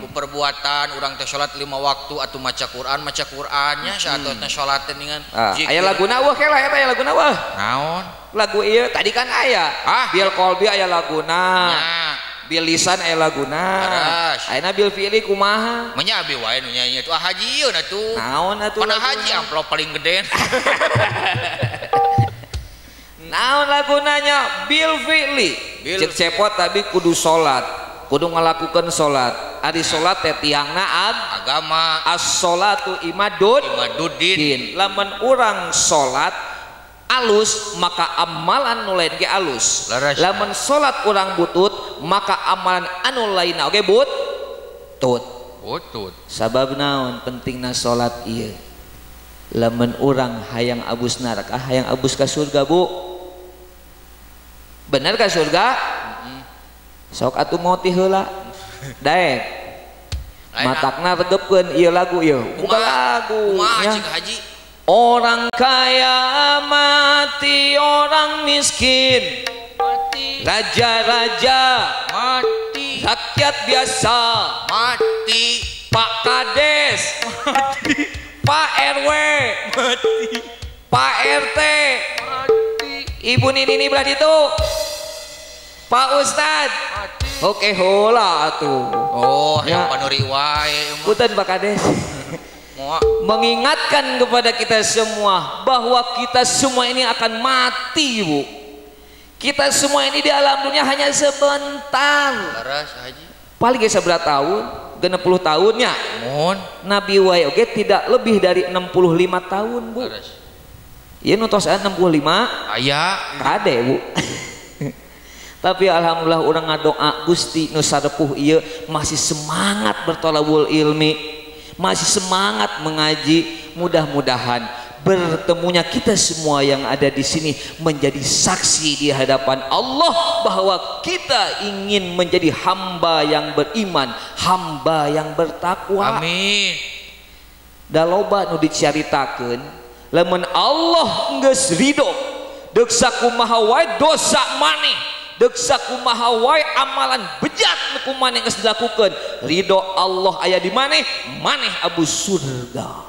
ku perbuatan urang teh salat 5 waktu atuh maca Qur'annya saatosna salat teh ningan aya laguna weuh kela eta aya laguna weuh naon lagu ieu tadi kan aya bil qalbi aya laguna bil lisan aya laguna ayeuna bil fi'li kumaha nya abi wae nu nyanyi atuh haji ieu atuh naon atuh pana haji amplop paling gede naon lagunanya bil fi'li cek cepot tapi kudu salat kudu ngalakukeun salat ari salat teh tiangna agama as-sholatu imaduddin lamun urang salat alus maka amalan nu lain ge alus lamun salat urang butut maka amalan anu lainna oge butut sabab naon pentingna salat ieu lamun urang hayang abus neraka hayang abus ka surga bu bener ka surga sok atuh moti heula daek matakna regepkeun ieu lagu ieu buka lagu nya orang kaya mati orang miskin mati raja-raja mati rakyat biasa mati Pak Kades mati Pak RW mati Pak RT mati Ibu Nini belah ditu Pak Ustad oke hola atuh yang panuri wae punten Pak Kades mengingatkan kepada kita semua bahwa kita semua ini akan mati Bu kita semua ini di alam dunia hanya sebentar paling ge saberapa tahun 60 tahunnya Nabi wae oge tidak lebih dari 65 tahun Bu ieu nu tos 65 aya kade Bu tapi alhamdulillah orang ngadoa Gusti nu sarepuh ieu masih semangat bertolabul ilmi masih semangat mengaji mudah-mudahan bertemunya kita semua yang ada di sini menjadi saksi di hadapan Allah bahwa kita ingin menjadi hamba yang beriman hamba yang bertakwa amin da loba nu dicaritakeun lamun Allah geus ridho deuk sakumaha wae dosa maneh deuk sakumaha wae amalan bejat nu kumaneh geus dilakukeun ridho Allah aya di maneh maneh abu surga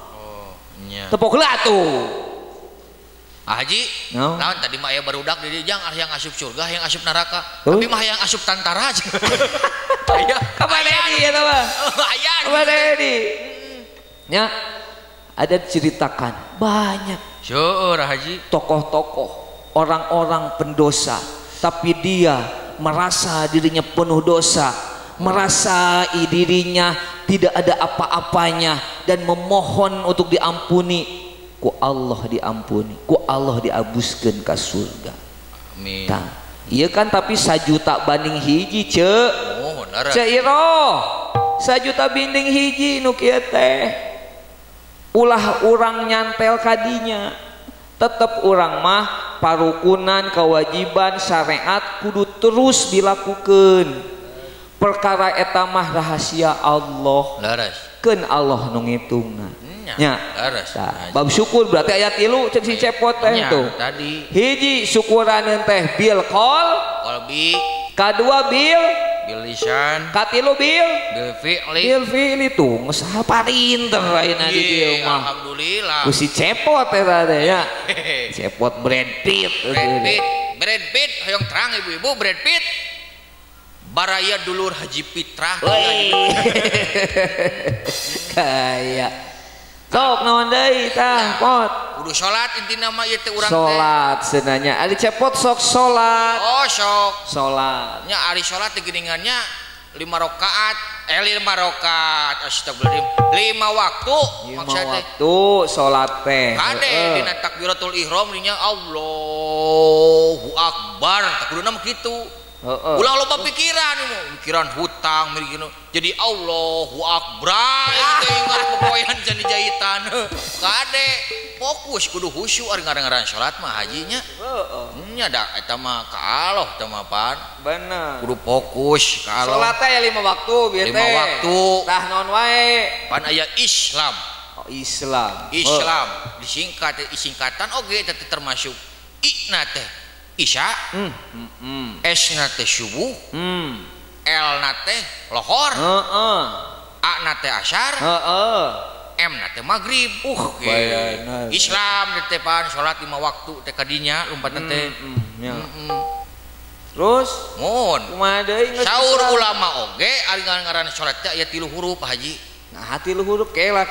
tepok heula atuh Haji naon tadi mah aya barudak di dijang yang asup surga yang asup neraka tapi mah yang asup tantara aja aya kabade di eta mah aya kabade di nya ada diceritakan banyak seueur Haji tokoh-tokoh orang-orang pendosa tapi dia merasa dirinya penuh dosa merasa dirinya tidak ada apa-apanya dan memohon untuk diampuni ku Allah diampuni ku Allah diabuskeun ka surga amin iya kan tapi 1 juta banding hiji ceu ceiroh 1 juta banding hiji nu kieu teh ulah urang nyantel kadinya tetap urang mah parukunan kewajiban syariat kudu terus dilakukan perkara eta mah rahasia Allah keun Allah nu ngitungna nya bab syukur berarti ayat 3 cek si cepot teh tuh tadi hiji syukuraneun teh bil qalbi kadua bil lisan katilu bil fi'li tuh geus parinter ayeuna di dieu mah alhamdulillah ku si cepot eta teh nya cepot Brad Pitt hoyong terang ibu-ibu Brad Pitt baraya dulur Haji Fitrah kaya sok naon deui tah pot kudu salat intina mah ieu teh urang teh salat seunanya ari cepot sok salat sok salat nya ari salat teh geuningannya 5 rakaat 5 rakaat astagfirullahaladzim 5 waktu maksudnya waktu salat teh kade dina takbiratul ihram dinya Allahu akbar tak kuduna mah kitu ulah loba pikiran hutang gitu jadi Allahu akbar teh ingat popoyan can jahitan kade fokus kudu khusyuk ari ngaran-ngaran salat mah hajinya nya da eta mah ka Allah teh mah pan bener kudu fokus ka Allah salat teh 5 waktu bieu teh 5 waktu tah naon wae pan aya Islam disingkat singkatan oge teh termasuk ikna teh Isya S na teh subuh L na teh lohor A na teh asyar, M na teh maghrib. Bayana. Islam teh pan salat 5 waktu teh kadinya lumpat teh. Terus mun kumaha deui geus saur ulama oge ari ngaran salat teh aya 3 huruf Pak Haji. Nah 3 huruf kela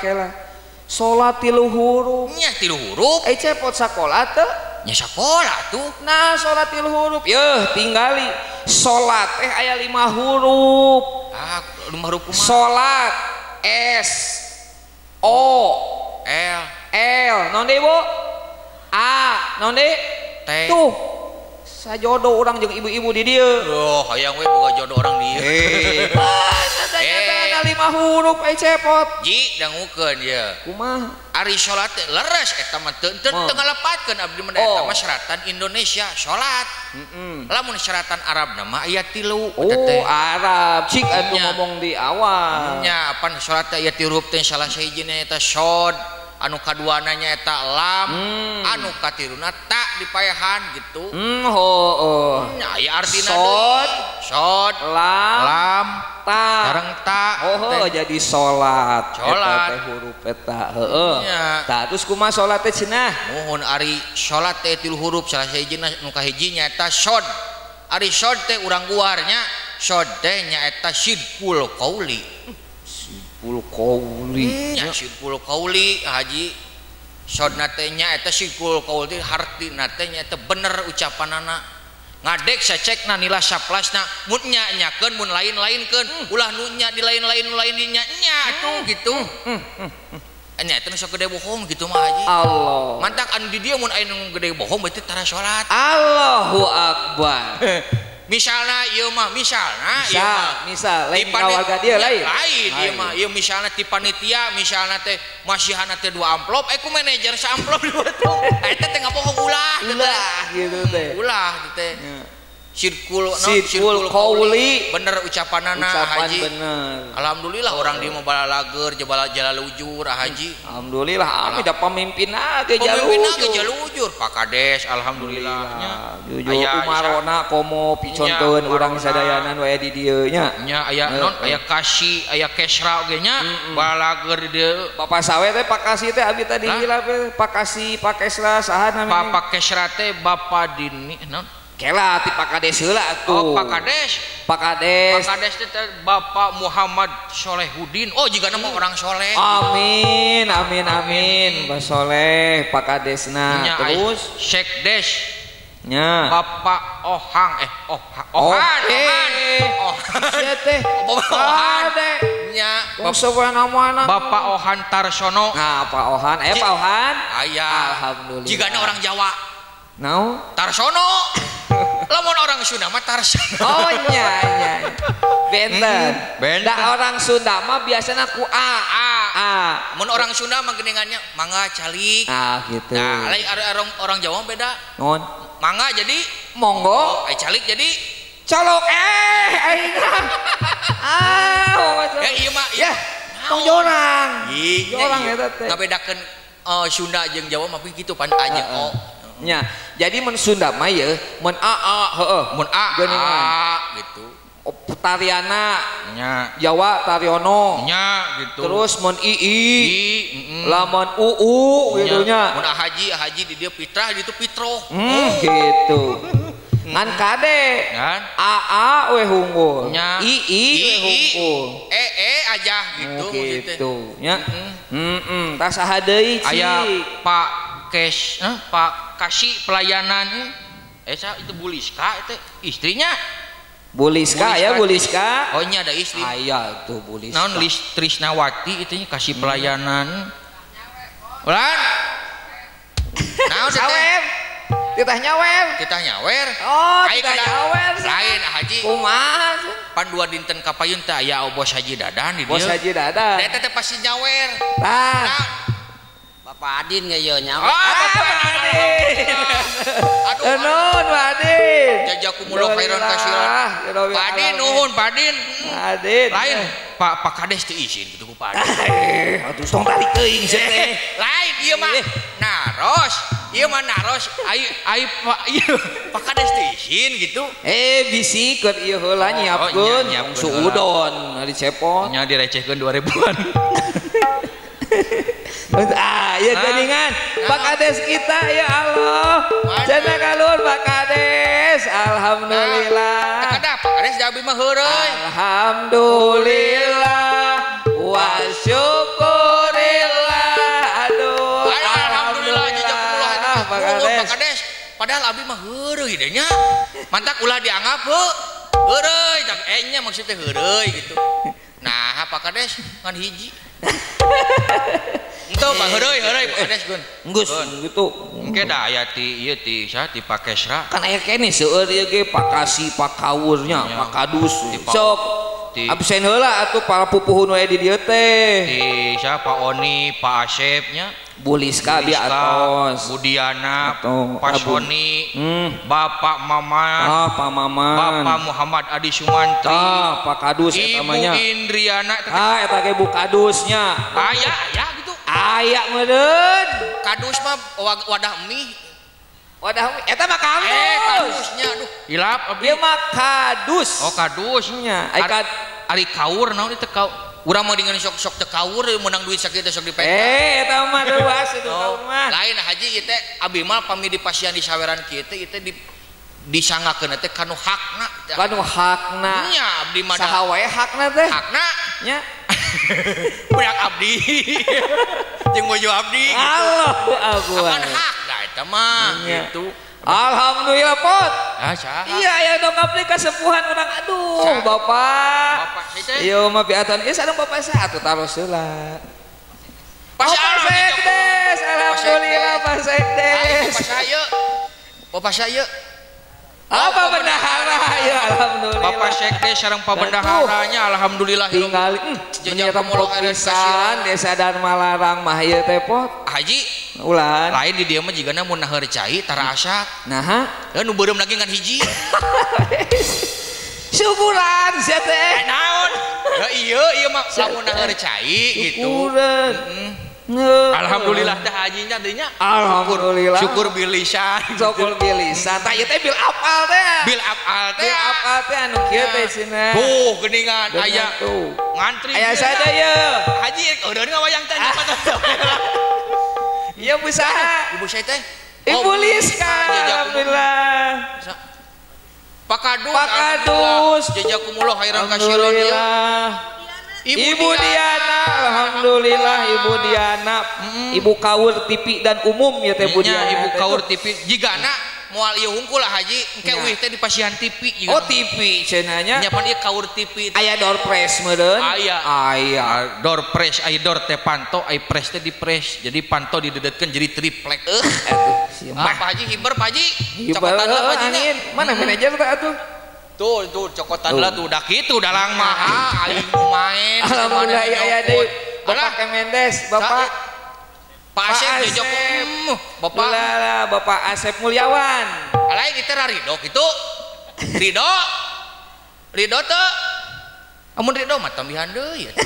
salat 3 huruf Nya 3 huruf cepot sakola teh nya sakola tuh. nah salat 3 huruf yeuh tinggali salat teh aya 5 huruf 5 huruf kumaha salat S O L non deui Bu A non deui T tuh sajodoh orang jeung ibu-ibu di dieu hayang we boga jodoh orang dieu ternyata 5 huruf cepot ji dangukeun ye kumaha ari salat teh leres eta mah teu ngalepatkeun abdi mah eta mah syaratan Indonesia salat lamun syaratan Arab mah aya 3 Arab cik atuh ngomong di awal nya pan salat teh aya 3 huruf teh salah sahijina eta syad anu kaduana nya eta lam anu katiruna ta dipayahan gitu nya aya artina syad lam ta sareng ta jadi salat teh huruf eta tah terus kumaha salat teh cenah muhun ari salat teh 3 huruf salah sahijina nu kahijinya eta syad ari syad teh urang guarnya syad teh nya eta syidqul qauli nya syidqul qauli Haji syadna teh nya eta syidqul qauli hartina teh nya eta bener ucapanana ngadek sacekna nila saplasna mun nyanyakeun mun lain-lainkeun ulah nu nya di lain-lain nya tuh gitu nya eta nu sok gede bohong gitu mah Haji Allah mantak anu di dieu mun aya nu gede bohong berarti tara salat Allahu akbar misalna ieu mah misal lain kawarga dia lain ieu mah ieu misalna ti panitia misalna teh masihana teh 2 amplop ku manajer sa amplop 2 tuh eta teh ngabohong ulah gitu teh ulah teh syidqul qauli bener ucapanana Haji bener alhamdulillah orang dia mau balalager jalalujur Haji alhamdulillah ami da pamimpin ge jalujur Pak Kades alhamdulillahnya jujur umarona komo piconteun urang sadayanan we di dieu nya aya non aya Kasi aya Kesra oge nya balalager di dieu Bapak sawe teh Pak Kasi teh abi tadi hilap Pak Kasi Pak Kesra saha namanya Pak Kesra teh Bapak Dini non kela ti Pak Kades heula atuh Pak Kades teh Bapak Muhammad Solehudin jika nama orang soleh amin Mbah Soleh Pak Kadesna terus Syekh Des nya Bapak Ohang Ohan sia teh nya Bapak Ohan Tarsono nah Pak Ohan Pak Ohan aya alhamdulillah jigana orang Jawa Tarsono lamun orang Sunda mah Tarsono nya benten da orang Sunda mah biasana ku A mun orang Sunda mah geuningannya mangga calik gitu nah lain orang Jawa beda non mangga jadi monggo calik jadi colok aing ieu mah ya tong jorang eta teh ngabedakeun Sunda jeung Jawa mah kitu pan aja nya jadi mun Sunda mah ye mun mun geuningan gitu Tariana nya Jawa Taryono nya gitu terus mun lamun gitu nya mun haji di dia fitrah itu pitro gitu ngan kade kan we hunggul nya we hunggul aja gitu nya tah saha deui aya Pak Kasi pelayanan itu Buliska itu istrinya Buliska ya Buliska ini ada istri aya tuh Buliska naon Trisnawati itu Kasi pelayanan ulan naon sawer titah nyawer titah nyawer lain Haji kumaha pan 2 dinten kapayun teh aya Bos Haji Dadan di dieu Bos Haji Dadan eta teh pasti nyawer Bapak Adin nggak yo nyawa. Bapak Adin. Aduh, nuhun Pak Adin. Jazakumullah khairan katsiran. Pak Adin nuhun, Pak Adin. Adin. Lain Pak Kades teu izin gitu ku Pak Adin. Atuh tong tarik teuing sia teh. Lain ieu mah. Naros Iya mah naros ai Pak ieu Pak Kades izin gitu. Bisi keur ieu heula nyiapkeun suudon dicepot. Nya direcehkeun 2000-an. Ya geningan Pak Kades kita ya Allah. Cenah kalur Pak Kades. Alhamdulillah. Kada Pak Kades da abdi mah heureuy. Alhamdulillah wa syukurillah. Aduh. Alhamdulillah jazakumullah. Pak Kades. Padahal abdi mah heureuy deh nya. Mantak ulah dianggap heureuy, tak nya maksudnya heureuy gitu. Nah, Pak Kades ngan hiji. Itu Pak heureuy Pak Kades gun. Enggeus gitu. Engke da aya ti ieu ti saha ti Pakesra. Kan aya keneh seueur ieu ge Pakasi, Pakawurnya, Pakadus. Sok absen heula atuh para pupuhun we di dieu teh. Ti saha Pak Oni, Pak Asep nya. Buliska di atos. Budiana, Pak Soni, Bapak Maman, Pak Maman, Bapak Muhammad Adi Sumantri, Pak Kadus namanya. Ibu Indriana, eta ge Bu Kadusnya. Aya gitu. Aya meureun. Kadus mah wadah mie. Wadah mie eta mah kadus. Kadusnya aduh. Hilap abdi. Ieu mah kadus. Oh kadusnya. Ari kaur naon itu kaur. Urang mau dengan sok-sok teu kaur menang duit sakitu sok dipenta. Eta mah deuas itu mah. Lain haji ieu teh abi mah pami dipasian di saweran kieu teh ieu teh disangakeun teh kanu hakna. Kanu hakna. Nya abdi mah saha wae hakna teh. Hakna nya. Budak abdi. Jeung bojo abdi gitu. Allahu akbar. Akan hak da eta mah gitu. Alhamdulillah Pot. Saha? Iya ya dongkap deui kasepuhan urang aduh Bapak. Bapak teh. Ieu mah piatan ieu sareng Bapak saha atuh taros heula. Pak Sekdes. Alhamdulillah Pak Sekdes. Bapak saya. Bapak saya. Apa bendahara ya alhamdulillah. Bapak Sekdes sareng Pak bendaharanya alhamdulillah tinggal nyata pisan Desa Dharma Larang mah ieu teh Pot. Haji ulah lain di dieu mah jigana mun naheur cai tara asak. Naha? Nu beureum lagi ngan hiji. Syukuran sia teh. Naon? Ieu mah lamun naheur cai gitu. Syukuran. Alhamdulillah teh hajinya dinya. Alhamdulillah. Syukur bilisan. Syukur bilisan. Tah ieu teh bil apal teh. Bil apal teh. Bil apal teh anu kieu teh cenah. Tuh geuningan aya ngantri. Aya sada ieu. Haji udah ngawayang teh Iya Bu saha? Ibu saya teh. Ibu Liska. Alhamdulillah. Pak Kadus. Pak Kadus. Jazakumullah khairan katsiran ya. Ibu Diana, alhamdulillah Ibu Diana, Ibu Kaur TV dan umum ya teh Bu Diana. Ibu Kaur TV jigana moal ieu hungkul lah haji engke euih teh di pasihan TV juga. Oh TV cenanya. Nyapan ieu Kaur TV. Aya door press meureun. Aya door press, aya door teh panto, aya press teh di press. Jadi panto didedetkeun jadi triplek. Pak Haji himber Pak Haji. Cokotan Pak Haji. Mana manajer teh atuh? Tuh cokotan lah tuh udah gitu udah lang mah aing main alhamdulillah aya deui Bapak Kemendes Bapak Pak Asep jejok Bapak Asep Mulyawan lain kita Ridho gitu Ridho tuh amun Ridho mah tambihan deui ya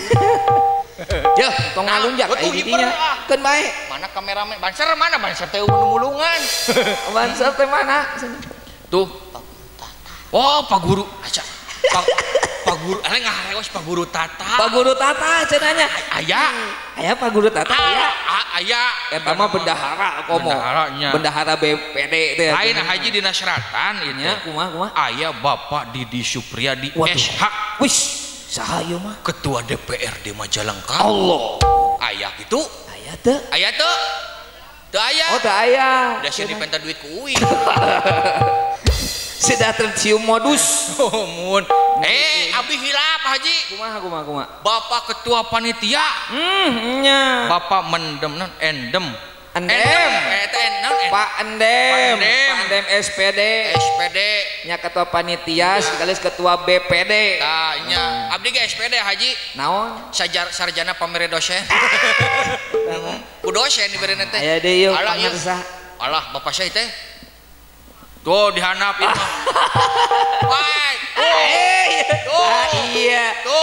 ya tong ngalunjak aya di dinya keun bae mana kameramen banser teh mulungan banser teh mana tuh. Oh Pak Guru, Pak Guru, ngareos Pak Guru Tata. Pak Guru Tata cenanya. Aya Pak Guru Tata aya. Aya. Eta mah bendahara komo. Bendahara BPD teh. Lain haji dina Seratan ieu. Kumaha? Aya Bapak Didi Supriyadi SH. Wis, saha ieu mah? Ketua DPRD Majalengka. Allah. Aya gitu. Aya teu? Aya teu? Teu aya. Oh, teu aya. Da sieun dipenta duit ku uing. Sudah tercium modus. Oh mun. Abi hilap haji. Kumaha. Bapak ketua panitia. Nya. Bapak mendem endem. Pak Endem SPD nya ketua panitia sekaligus ketua BPD. Tanya abdi ge SPD haji. Naon? Sarjana pamere dosen. Ku dosen diberi teh. Aya deui yeuh pangarsa. Alah bapak saya teh. Tuh dihanap itu mah. Wai. Iya. Tuh.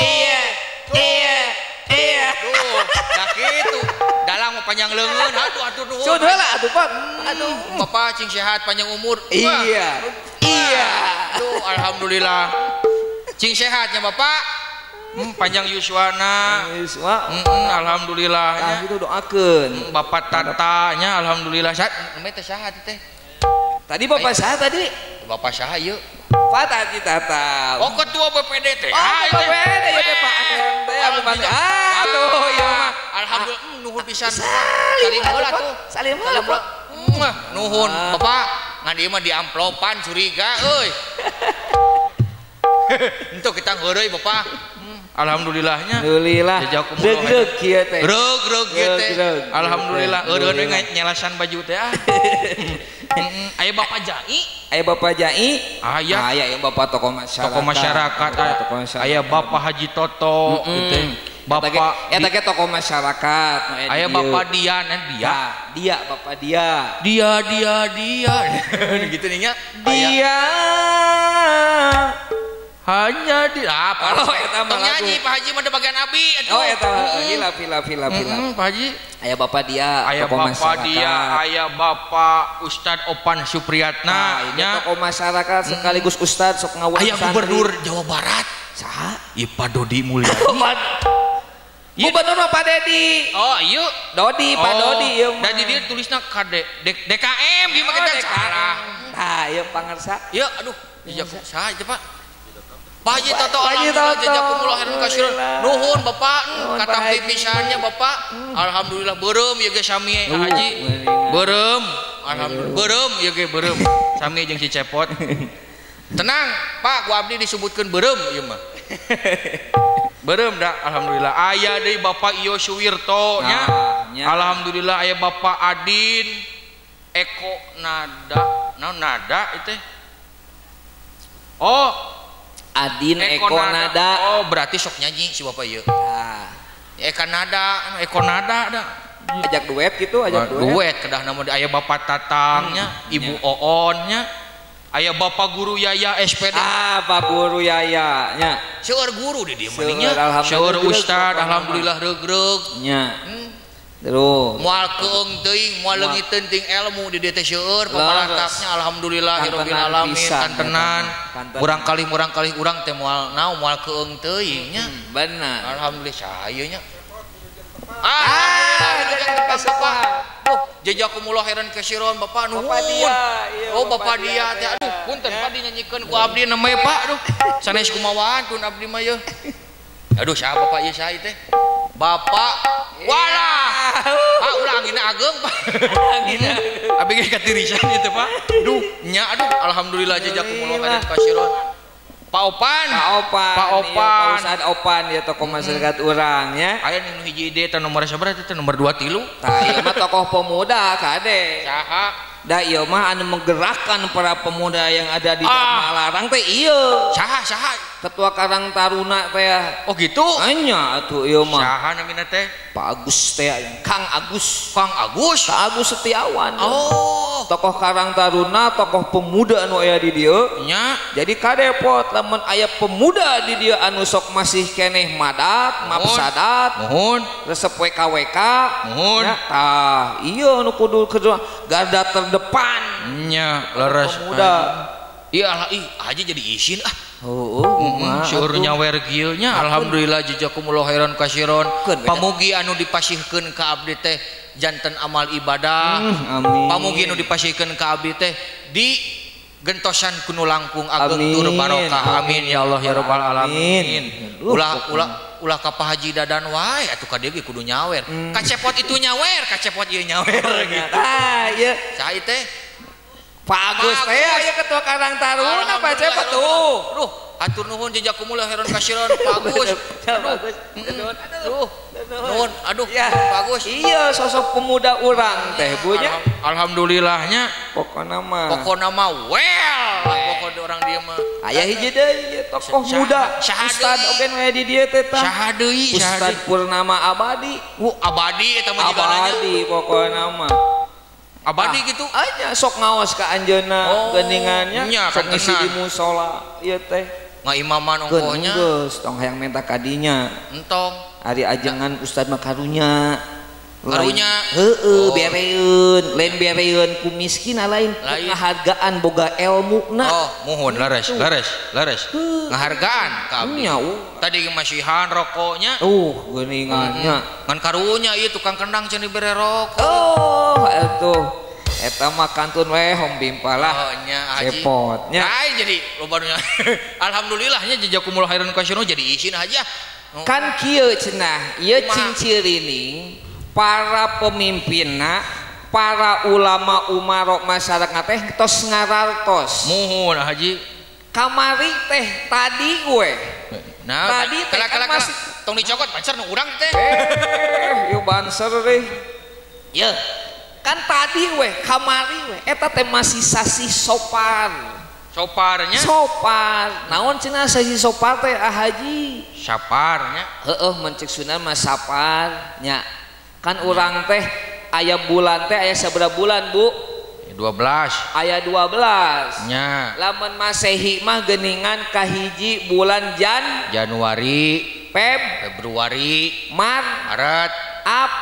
Nah gitu. Dalang mau panjang leungeun. Aduh atuh nuhun. Sun heula atuh Pak. Aduh, Bapak cing sehat panjang umur. Iya. Iya. Aduh, alhamdulillah. Cing sehatnya Bapak. Panjang yuswana. Alhamdulillah. Tah itu doakeun. Bapak tatanya alhamdulillah. Namanya teh saha teh? Tadi Bapak saha tadi? Bapak saha ieu? Pak Tati Tata. Oh ketua BPD teh. BPD ya teh Pak. Aduh ya mah. Alhamdulillah nuhun pisan. Salim heula tuh. Salim heula Pak. Nuhun Bapak. Ngan ieu mah di amplopan curiga euy. Entuk kita ngeureui Bapak. Alhamdulillahnya. Alhamdulillah. Reug kieu teh. Reug kieu teh. Alhamdulillah. Eureun we nyelasan baju teh. Aya Bapak Jai. Aya Bapak Jai. Aya yang Bapak tokoh masyarakat. Tokoh masyarakat. Aya Bapak Haji Toto gitu. Bapak eta ge tokoh masyarakat. Aya Bapak Dian, Dia Bapak Dia. Dia. Gitu nih nya. Dia hanya di apa? Oh, eta mah nyanyi Pak Haji mah bagian abi atuh. Oh, eta hilaf. Pak Haji. Aya Bapak Dia, aya Bapak Dia, aya Bapak Ustad Opan Supriyatna, nya tokoh masyarakat sekaligus ustad sok ngawur aya Gubernur Jawa Barat. Saha? Pak Dodi Mulyadi. Gubernur Pak Dedi. Oh, ieu Dodi, Pak Dodi ieu. Da di dieu tulisna DKM di mah kita salah. Tah, ieu pangarsa. Ieu aduh, saha itu Pak? Pak Haji Toto jazakumullah khairan katsiran. Nuhun Bapak, katampi pisannya Bapak. Alhamdulillah beureum ieu ge sami Haji. Beureum. Alhamdulillah beureum ieu ge beureum. Sami jeung si Cepot. Tenang, Pak, ku abdi disebutkeun beureum ieu mah. Beureum da alhamdulillah. Aya deui Bapak Iyo Suwirto nya. Alhamdulillah aya Bapak Adin Eko Nada. Naon nada itu? Oh, Adin Eko Nada. Oh, berarti sok nyanyi si Bapak ieu. Eko Nada da. Ajak duet gitu, duet kedah namun aya Bapak Tatangnya, Ibu Oonnya, aya Bapak Guru Yaya SPD. Pak Guru Yaya nya. Seueur guru di dieu manehnya. Seueur ustad alhamdulillah reug-reug nya. Terus moal keung teuing, moal leungiteun ting ilmu di dieu teh seueur pamalataknya alhamdulillah rabbil alamin kantenan. Urang kali urang teh moal naon moal keung teuing nya. Bener. Alhamdulillah saha nya. Jazakumullah khairan katsiran Bapak nuhun. Bapak Dia teh aduh punten Pak dinyanyiikeun ku abdi namanya Pak aduh. Sanes kumawahan kun abdi mah yeuh. Aduh saha Bapak ieu saha teh? Bapak walah. Ulangina ageng Pak. Ulangina. Abi ge katirisan ieu teh Pak. Duh nya aduh alhamdulillah jazakumullah khairan katsiran. Pak Opan. Ustad Opan ya tokoh masyarakat urang ya. Aya nu hiji ide teh nomor sabaraha teh nomor 23. Tah ieu mah tokoh pemuda kade. Saha? Da ieu mah anu menggerakkan para pemuda yang ada di Malarang teh ieu. Saha? Ketua Karang Taruna teh. Oh gitu? Anya atuh ieu mah. Saha namina teh? Pak Agus teh Kang Agus. Kang Agus Setiawan. Oh. Tokoh Karang Taruna, tokoh pemuda anu aya di dieu. Nya. Jadi kadepot lamun aya pemuda di dieu anu sok masih keneh madat, mapsadat, mohon, resep WKWK. Mohon. Tah, ieu anu kudu garda terdepan. Nya, leres pemuda. Iya, Haji jadi isin Seueur nyawer kieu nya alhamdulillah jazakumullah khairan katsiran. Pamugi anu dipasihkeun ka abdi teh janten amal ibadah. Amin. Pamugi anu dipasihkeun ka abdi teh di gentosan kuno langkung ageng tur barokah. Amin ya Allah ya rabbal alamin. Ulah ka Pak Haji Dadan wae atuh ka dieu ge kudu nyawer. Kacepot itu nyawer, kacepot ieu nyawer gitu. Ieu saha teh? Pak Agus teh aya ketua Karang Taruna Pak Cepot tuh. Duh, atur nuhun jazakumullah khairan katsiran Pak Agus. Nuhun, aduh Pak Agus. Iya, sosok pemuda urang teh bunya. Alhamdulillahnya pokona mah pokona orang dia mah. Aya hiji deui tokoh muda Ustad oge we di dieu teh tah. Saha deui? Ustad Purnama Abadi. Abadi eta mah jigananya. Abadi pokona mah. Abadi gitu anya sok ngaos ka anjeunna geuningannya sok ngisi di mushola ieu teh ngaimaman ongkohnya geus tong hayang menta kadinya entong ari ajengan Ustad mah karunya karunya bereun lain bereun ku miskin lain ngahargaan boga ilmu muhun lares ngahargaan kabeh tadi masihan rokoknya geuningannya ngan karunya ieu tukang kendang cenah dibere rokok atuh eta mah kantun we hom bimpa lah cepotnya lain jadi loba nya alhamdulillahnya jazakumullah khairan kasino jadi isin aja kan kieu cenah ieu cincirining para pemimpinna para ulama umarok masyarakat teh tos ngarartos muhun haji kamari teh tadi we tadi teh kan masih tong dicokot banser nu urang teh ieu banser deh ya kan tadi we kamari we eta teh masih sasi soparnya naon cenah sasi sopar teh haji saparnya mencek sunan mah saparnya kan urang teh aya bulan teh aya sabaraha bulan Bu 12 aya 12 nya lamun Masehi mah geuningan kahiji bulan Januari Februari Maret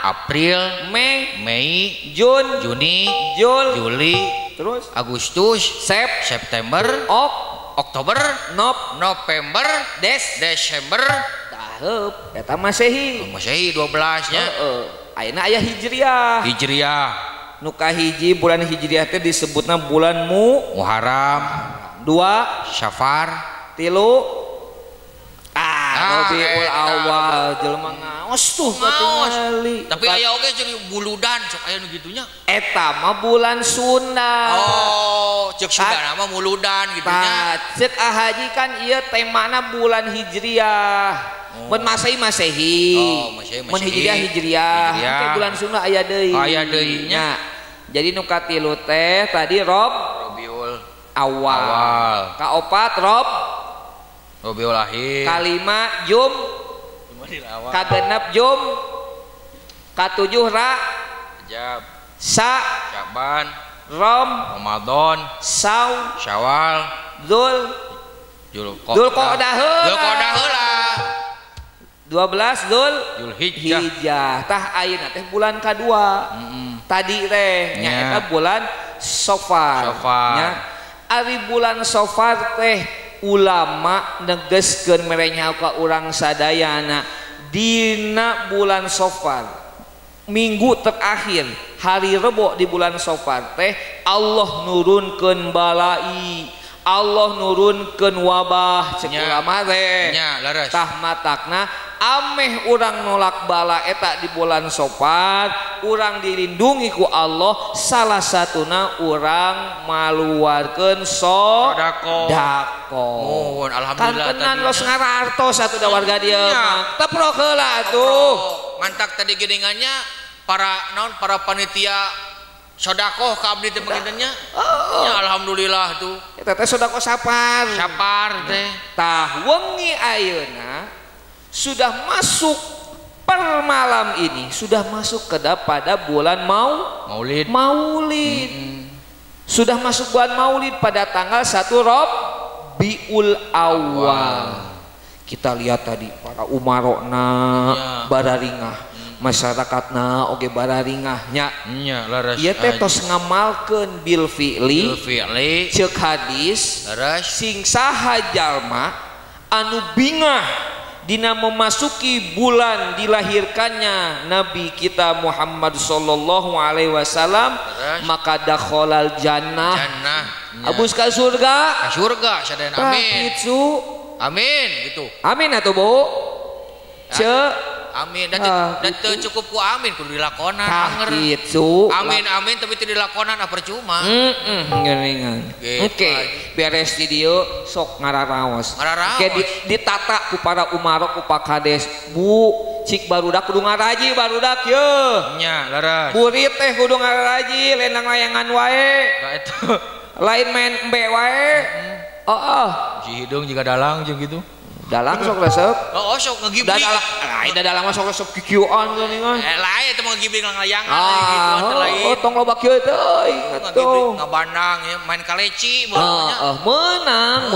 April Mei Juni Juli terus Agustus September Oktober November Desember taheup eta Masehi 12 nya ayeuna aya Hijriah nu kahiji bulan Hijriah teh disebutna bulan Muharram 2 Syafar 3 Rabiul Awal jelema ngaos tuh katingali tapi aya oge jadi buludan sok aya nu gitunya eta mah bulan Sunda cek Sunda mah muludan gitunya cek haji kan ieu temana bulan Hijriah mun Masehi mun Hijriah ke bulan Sunda aya deui nya jadi nu katilu teh tadi Rabiul Awal kaopat Rabiul Akhir kalima Jum kagenep Jum katujuh Rajab Syaban Ramadan Syawal Dzulqa'dah heula 12 Dzulhijjah tah ayeuna teh bulan kadua tadi teh nya eta bulan Safar nya ari bulan Safar teh ulama negeskeun merenya ka urang sadayana dina bulan Safar minggu terakhir hari Rebo di bulan Safar teh Allah nurunkeun balai Allah nurunkeun wabah cek ulama teh tah matakna ameh urang nolak bala eta di bulan Safar urang dilindungi ku Allah salah satuna urang maluarkeun sedekah mohon alhamdulillah kan tenan los ngarartos atuh da warga dieu mah teprok heula atuh mantak tadi geuningannya para panitia sedekah ka abdi teh pengintennya nya alhamdulillah tuh eta teh sedekah Safar teh tah wengi ayeuna sudah masuk per malam ini sudah masuk pada bulan Maulid sudah masuk bulan Maulid pada tanggal 1 Rabiul Awal kita lihat tadi para umarokna bararingah masyarakatna oge bararingahnya ieu teh tos ngamalkeun bil fi'li ceuk hadis sing saha jalma anu bingah dina memasuki bulan dilahirkannya Nabi kita Muhammad sallallahu alaihi wasallam maka dakhalal jannah abus ka surga sadayana amin amin gitu amin atuh Bu amin dan teu cukup ku amin kudu dilakonan anger gitu amin tapi teu dilakonan percuma geuningan oke beres di dieu sok ngararaos oke ditata ku para umarok ku Pak Kades Bu cik barudak kudu ngaraji barudak yeuh nya laras burit teh kudu ngaraji lenang layangan wae lain main embe wae si hidung juga dalang jeung gitu dalang sok resep Oh sok ngegibling. dalang masuk resep kikiuan kan ini Lain itu mau ngegibling ngelayangan gitu antara lain. tong loba kieu teh Ngegibling ngabandang ya main kaleci menang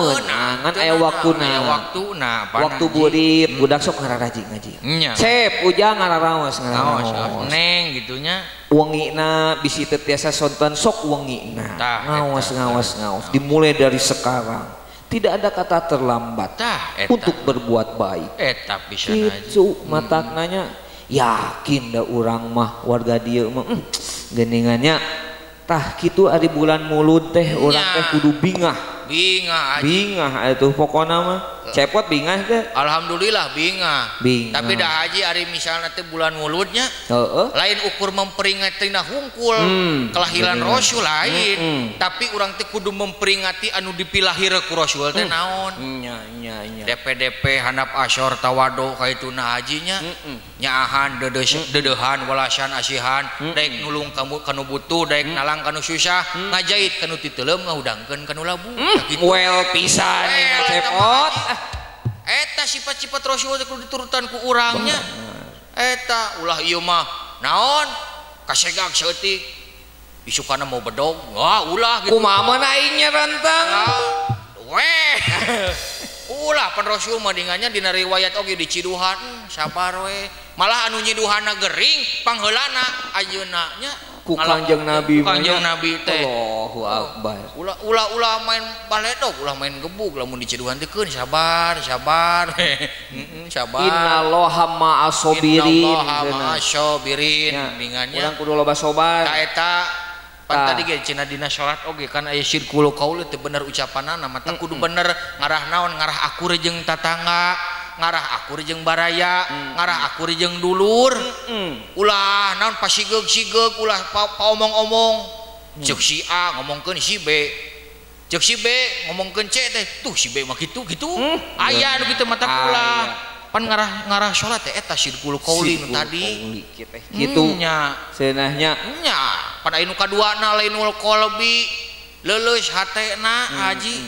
kan aya waktuna waktu burit budak sok ngararaji ngaji cep ujang ngararaos neng gitunya wengina bisi teu tiasa sonton sok wengina ngawas dimulai dari sekarang tidak ada kata terlambat untuk berbuat baik. Tapi itu mataknanya yakin dah orang mah warga dia mah geningannya tah kitu ari bulan mulut teh orang teh kudu bingah itu pokoknya mah cepot bingah teh alhamdulillah bingah tapi dah haji ari misalnya teh bulan mulutnya lain ukur memperingatina hungkul kelahiran Rasul lain tapi orang teh kudu memperingati anu dipilahir ku Rasul teh naon DP handap asyur tawado kaituna hajinya nyaahan dedehan walasan asihan daek nulung kamu kanu butuh daek nalang kanu susah ngajait kanu titelem ngaudangkeun kanu labu well pisan cepot eta sifat-sifat Rasul teh kudu diturutan ku urangnya eta ulah ieu mah naon kasegak seutik isukana mau bedog ulah gitu kumaha mah aing nya rantang ulah pan Rasul mah dingannya dina riwayat oge diciduhan sabar we malah anu nyiduhanna gering pangheulana ayeuna nya ku Kanjeng Nabi teh Allahu Akbar ulah main baledog ulah main gebug lamun diciduhan teh keun sabar sabar innallaha ma'as-sabirin dingannya urang kudu loba sabar eta pan tadi ge cenah dina salat oge kan aya syirkul qaul teh bener ucapanana mah teh kudu bener ngarah naon ngarah akur jeung tatangga ngarah akur jeung baraya ngarah akur jeung dulur ulah naon pasigeg ulah paomong-omong ceuk si A ngomongkeun si B ceuk si B ngomongkeun C teh tuh si B mah kitu aya nu kitu mata ulah pan ngarah salat teh eta syirkul qauli nu tadi kitu nya seunahnya nya pada anu kaduana lainul qalbi leuleus hatena haji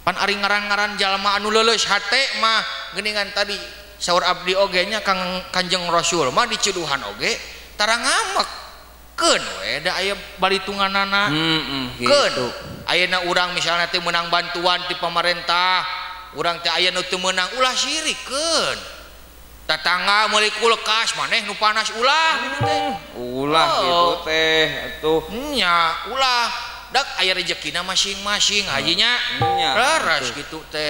pan ari ngaran-ngaran jalma anu leuleus hate mah geuningan tadi saur abdi oge nya Kanjeng Rasul mah diciduhan oge tara ngamekeun we da aya balitunganana keun ayeuna urang misalna teh meunang bantuan ti pamarentah urang teh aya nu teu meunang ulah sirikeun tatangga meuli kulkas maneh nu panas ulah gitu teh gitu teh atuh nya ulah dak aya rezekina masing-masing hajinya laras gitu teh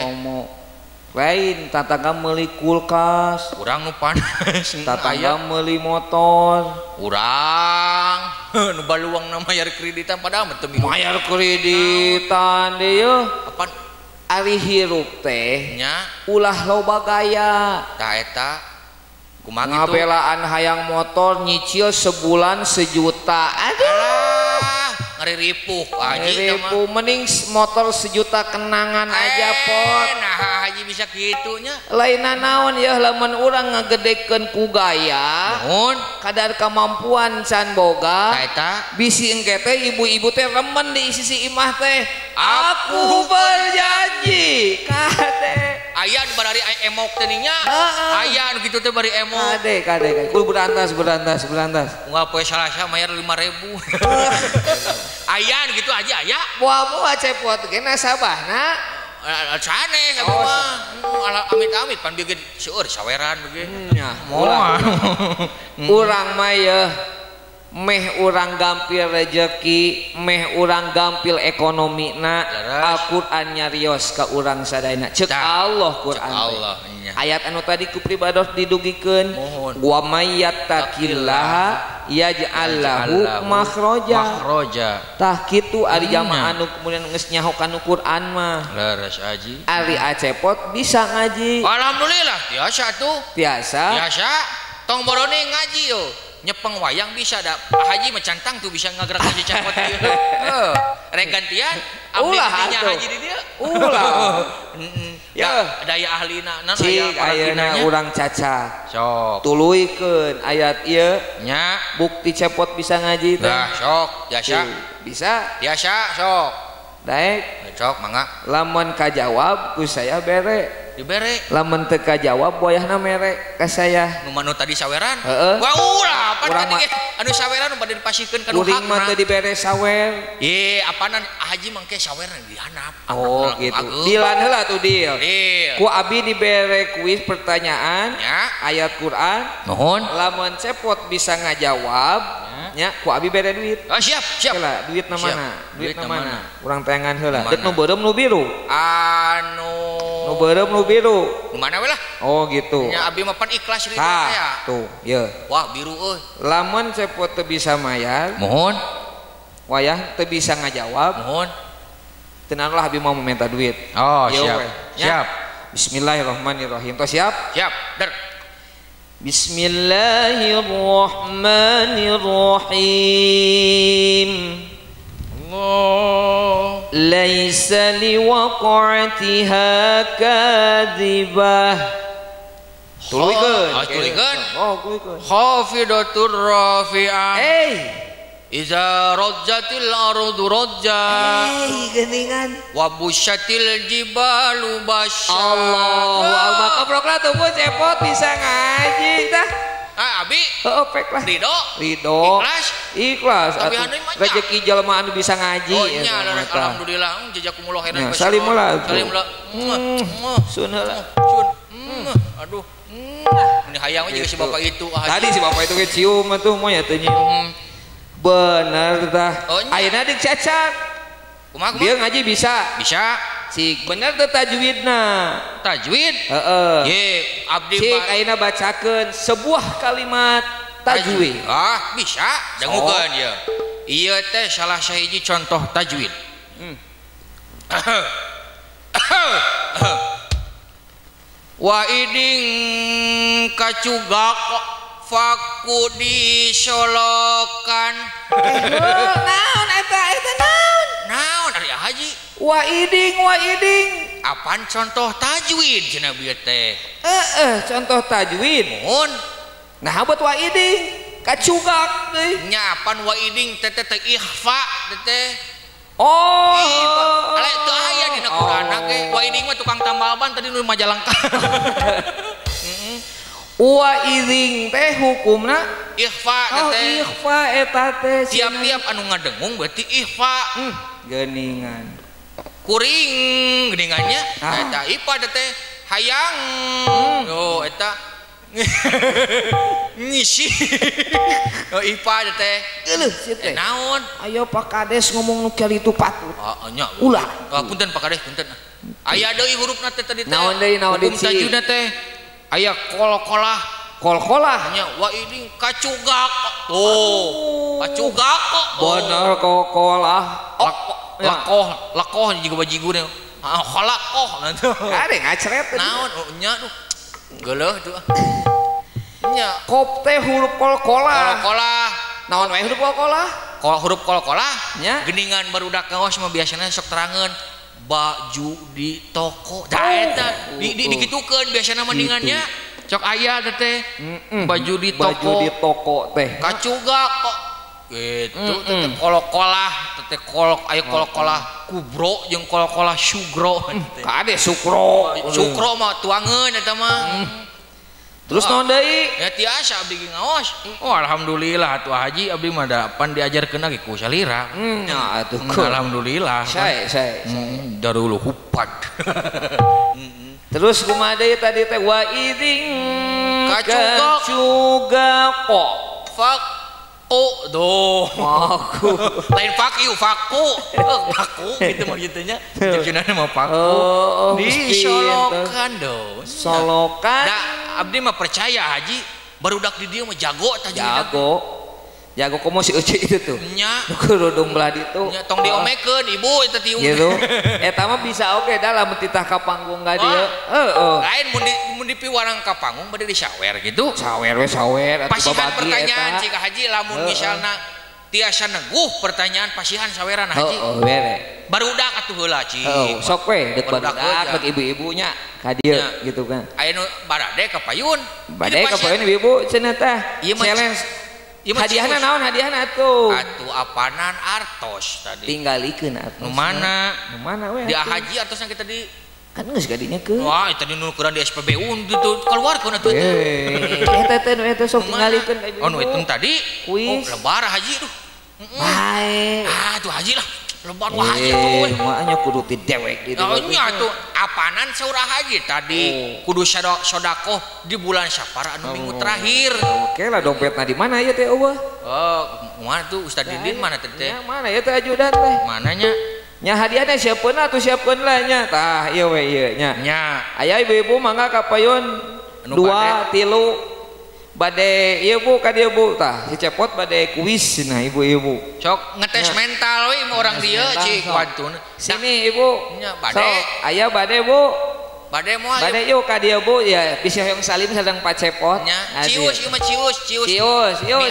lain tatangga meuli kulkas urang nu panas tatangga meuli motor urang nu baluang na mayar kreditan padahal teu mayar kreditan deui apa ari hirup teh nya ulah loba gaya tah eta kumaha kitu ngabelaan hayang motor nyicil sebulan 1 juta ngeripuh ngeripuh mending motor 1 juta kenangan aja pot nah haji bisa gitunya lainna naon ya lamun urang ngagedekeun ku gaya naon kadar kemampuan can boga eta bisi engke teh ibu-ibu teh remen di sisi imah teh aku berjanji kade aya nu bari emok teh nya aya nu kitu teh bari emok kade kudu berantas unggal poe Salasa mayar 5.000 aya nu kitu aja aya moal-moal cepot ge nasabahna sanes abi mah amit-amit pan bieu seueur saweran bege nya moal urang mah yeuh meh urang gampil rezeki meh urang gampil ekonomina Al-Qur'an nyarios ka urang sadayana ceuk Allah Qur'an ayat anu tadi ku pribados didugikeun wa mayyattaqillaha yaj'al lahu makhraja tah kitu ari jamaah anu kemudian geus nyaho kana Qur'an mah leres aji ari acepot bisa ngaji alhamdulillah biasa tuh biasa tong borone ngaji yo nyepeng wayang bisa dah haji mencantang tuh bisa ngagerak aja cepot ieu rek gantian abdi nya haji di dieu ulah ya daya ahlina nan ayeuna urang cacat sok tuluikeun ayat ieu nya bukti cepot bisa ngaji teh sok biasa sok daek sok mangga lamun kajawab ku saya bere dibere lamun teu kajawab boyahna mere ka saya nu manu tadi saweran heeh wah ulah apa urang tadi anu saweran nu bade dipasikeun ka nu kuring mah teu dibere sawer ye apanan haji mangke saweran dihanap oh gitu dilan heula tuh deal ku abi dibere kuis pertanyaan ya ayat Quran nuhun lamun cepot bisa ngajawab nya ku abi bere duit oh siap lah duit na mana duit na mana urang tayangan heula Mana? deuk nu beureum nu biru anu nu beureum nu biru nu mana we lah oh gitu nya abi mah pan ikhlas ridho tah ya tuh ye wah biru euy lamun cepot teu bisa mayar mohon wayah teu bisa ngajawab mohon tenan lah abi mau meminta duit oh Yo, siap we. siap Bismillahirrahmanirrahim tos siap siap der Bismillahirrahmanirrahim Allah laisa liwaqa'atiha kadhibah tulikeun tulikeun oh tulikeun khafidatur rafi'ah iza rajjatil ardu rajja geuningan wa busyatil jibalu basya Allahu akbar kabroklah tuh pun cepot bisa ngaji tah abi pek lah ridho ikhlas tapi anu mah rezeki jelema anu bisa ngaji oh nya alhamdulillah jazakumullah khairan salimullah sun heula aduh ini hayang juga si bapak itu tadi si bapak itu ke cium tuh monya teh nyium bener tah ayeuna dik cacat kumaha dia ngaji bisa cik bener teh tajwidna tajwid heeh ye abdi cik ayeuna bacakeun sebuah kalimat tajwid bisa dangukeun ya ieu teh salah sahiji contoh tajwid wa iding kacugak faku disolokan naon eta naon ari haji wa iding apaan contoh tajwid cenah bieu teh contoh tajwid mun nah buat wa iding kacugak deui nya apaan wa iding teh teh ikhfa teh oh ale teu aya dina Qur'an ge wa iding mah tukang tambal ban tadi nu Majalengka wa iding teh hukumna ikhfa teh ikhfa eta teh tiap-tiap anu ngadengung berarti ikhfa geuningan kuring geuningannya eta ipa teh hayang yo eta ngisi oh ipa teh geuleuh si teh naon ayo Pak Kades ngomong nu kitu patut nya ulah punten Pak Kades punten aya deui hurufna teh tadi teh naon deui naon hukum tajwidna teh aya kolkolah nya wa ini kacugak tuh kacugak bener kolkolah lakoh juga bajiguna khalakoh nanti ada ngacret naon nya tuh geuleuh tuh nya kop teh huruf kolkolah naon wae huruf kolkolah huruf kolkolah nya geuningan barudak kaos mah biasana sok terangeun baju di toko tah eta dikitukeun biasana mendingannya cok aya teh baju di toko teh kacugak kok gitu teh kolkolah teh kolok aya kolkolah kubro jeung kolkolah sugro kade sukro mah tuangeun eta mah terus naon deui ya tiasa abdi ngaos oh alhamdulillah atuh haji abdi mah da pan diajarkeun lagi ku salira nya atuh alhamdulillah saya darul hupat terus kumaha deui tadi teh wa iding kacugak fak doh aku lain faku gitu mah gitunya cenah mah faku disolokan do solokan da abdi mah percaya haji barudak di dieu mah jago tajwid jago komo si Uci itu tuh nya kerudung belah ditu nya tong diomekeun ibu eta tiung gitu eta mah bisa oke dah lamun titah ka panggung ka dieu lain mun dipiwarang ka panggung bade disawer gitu sawer pasihan pertanyaan cika haji lamun misalna tiasa neguh pertanyaan pasihan saweran haji bere barudak atuh heula cik sok we deuk barudak deuk ibu-ibunya ka dieu gitu kan aya nu barade ka payun ibu-ibu cenah teh challenge hadiahna naon hadiahna atuh apanan artos tadi tinggalikeun artos nu mana we di haji artosna kita di kan geus gadinya ke wah tadi nu kurang di SPBU itu keluar kana tuh eta sok tingalikeun ka ibu nu itu tadi kuis lebar haji tuh bae tuh haji lah lebar wah haji tuh we makanya kudu ti dewek gitu nya tuh apanan saurah haji tadi kudu sedekah di bulan Syafar anu minggu terakhir oke lah dompetna di mana ya teh eueuh mana tuh Ustaz Dindin mana teh mana ya teh ajudan teh mananya nya hadiahna siapkeun atuh siapkeun lah nya tah ieu we ieu nya aya ibu-ibu mangga kapayun 2 3 bade ieu Bu ka dieu Bu tah si cepot bade kuis nah ibu-ibu sok ngetes mental we orang dieu cik wantun sini ibu nya bade aya bade Bu bade moal bade yuk ka dieu Bu ya bisa yang salim sadang Pak Cepot nya cius ieu mah cius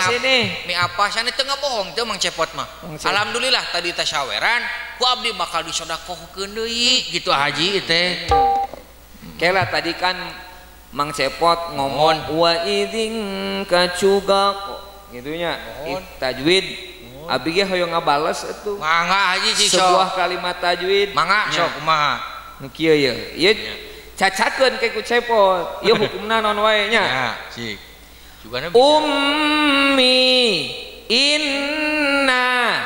sini mi apa sana teu ngabohong teu Mang Cepot mah alhamdulillah tadi tasyaweran ku abdi bakal disodakohkeun deui gitu haji teh kela tadi kan Mang Cepot ngomong wa idzin kacugak gitunya tajwid abi ge hoyong ngabales atuh mangga haji sih sebuah kalimat tajwid mangga sok kumaha nu kieu ieu cacakeun ke ku Cepot ieu hukumna naon wae nya ya cik jugana ummi inna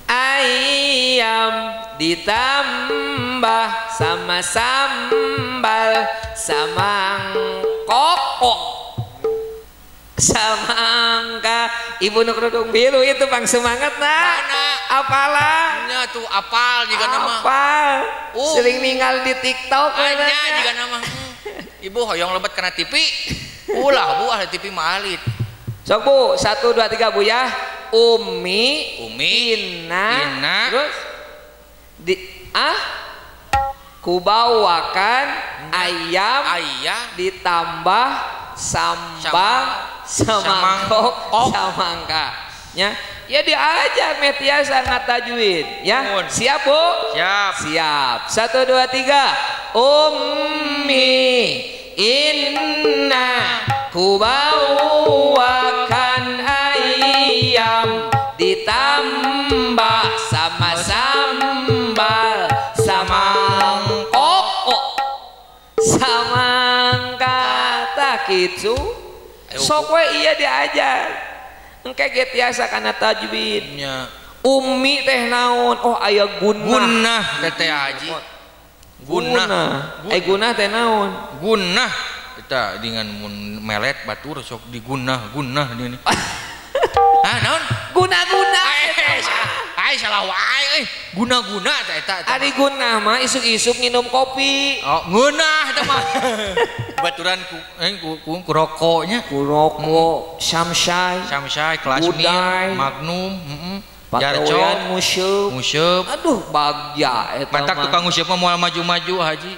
ayam ditambah sama sambal samangkok samangka ibu nu kerudung biru itu bang semangat nak apalah nya tuh apal juga nama apal sering ninggal di TikTok nya juga nama ibu hoyong lebat kena TV ulah Bu ahli TV malit sok Bu 1 2 3 Bu ya Umi Inna terus kubawakan ayam ditambah sambal samangkok samangka nya ya diajar metia sangat tajwid ya siap Bu siap 1 2 3 Ummi Inna kubawakan ayam ditambah sama sambal samangkok samangka tak gitu sok we iya diajar engke ge tiasa kana tajwidnya ummi teh naon oh aya gunnah teh haji gunah teh naon gunnah kita dengan melet batur sok digunah ini naon guna salah wae guna eta ari gunah mah isuk-isuk nginum kopi ngeunah eta mah baturan ku rokoknya samsai kelas magnum Jarcon musyep aduh bagja eta mah matak tukang musyep mah moal maju-maju haji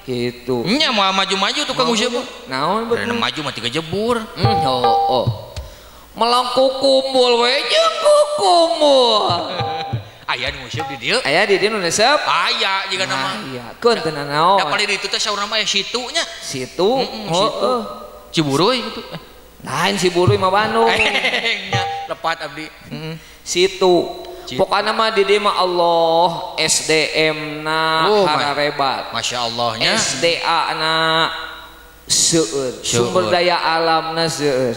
gitu nya moal maju-maju tukang musyep naon bener maju mah 3 jebur melangkuk kumpul we jeung kukumul aya nu musyep di dieu aya di dieu nu resep aya jiga nama iya keun teu naon da paling ditu teh saurna mah situ nya situ Ciburuy gitu lain Ciburuy mah Bandung nya lepat abdi situ pokoknya mah di dieu mah Allah SDM na hararebat Masya Allah nya SDA na seueur sumber daya alamna seueur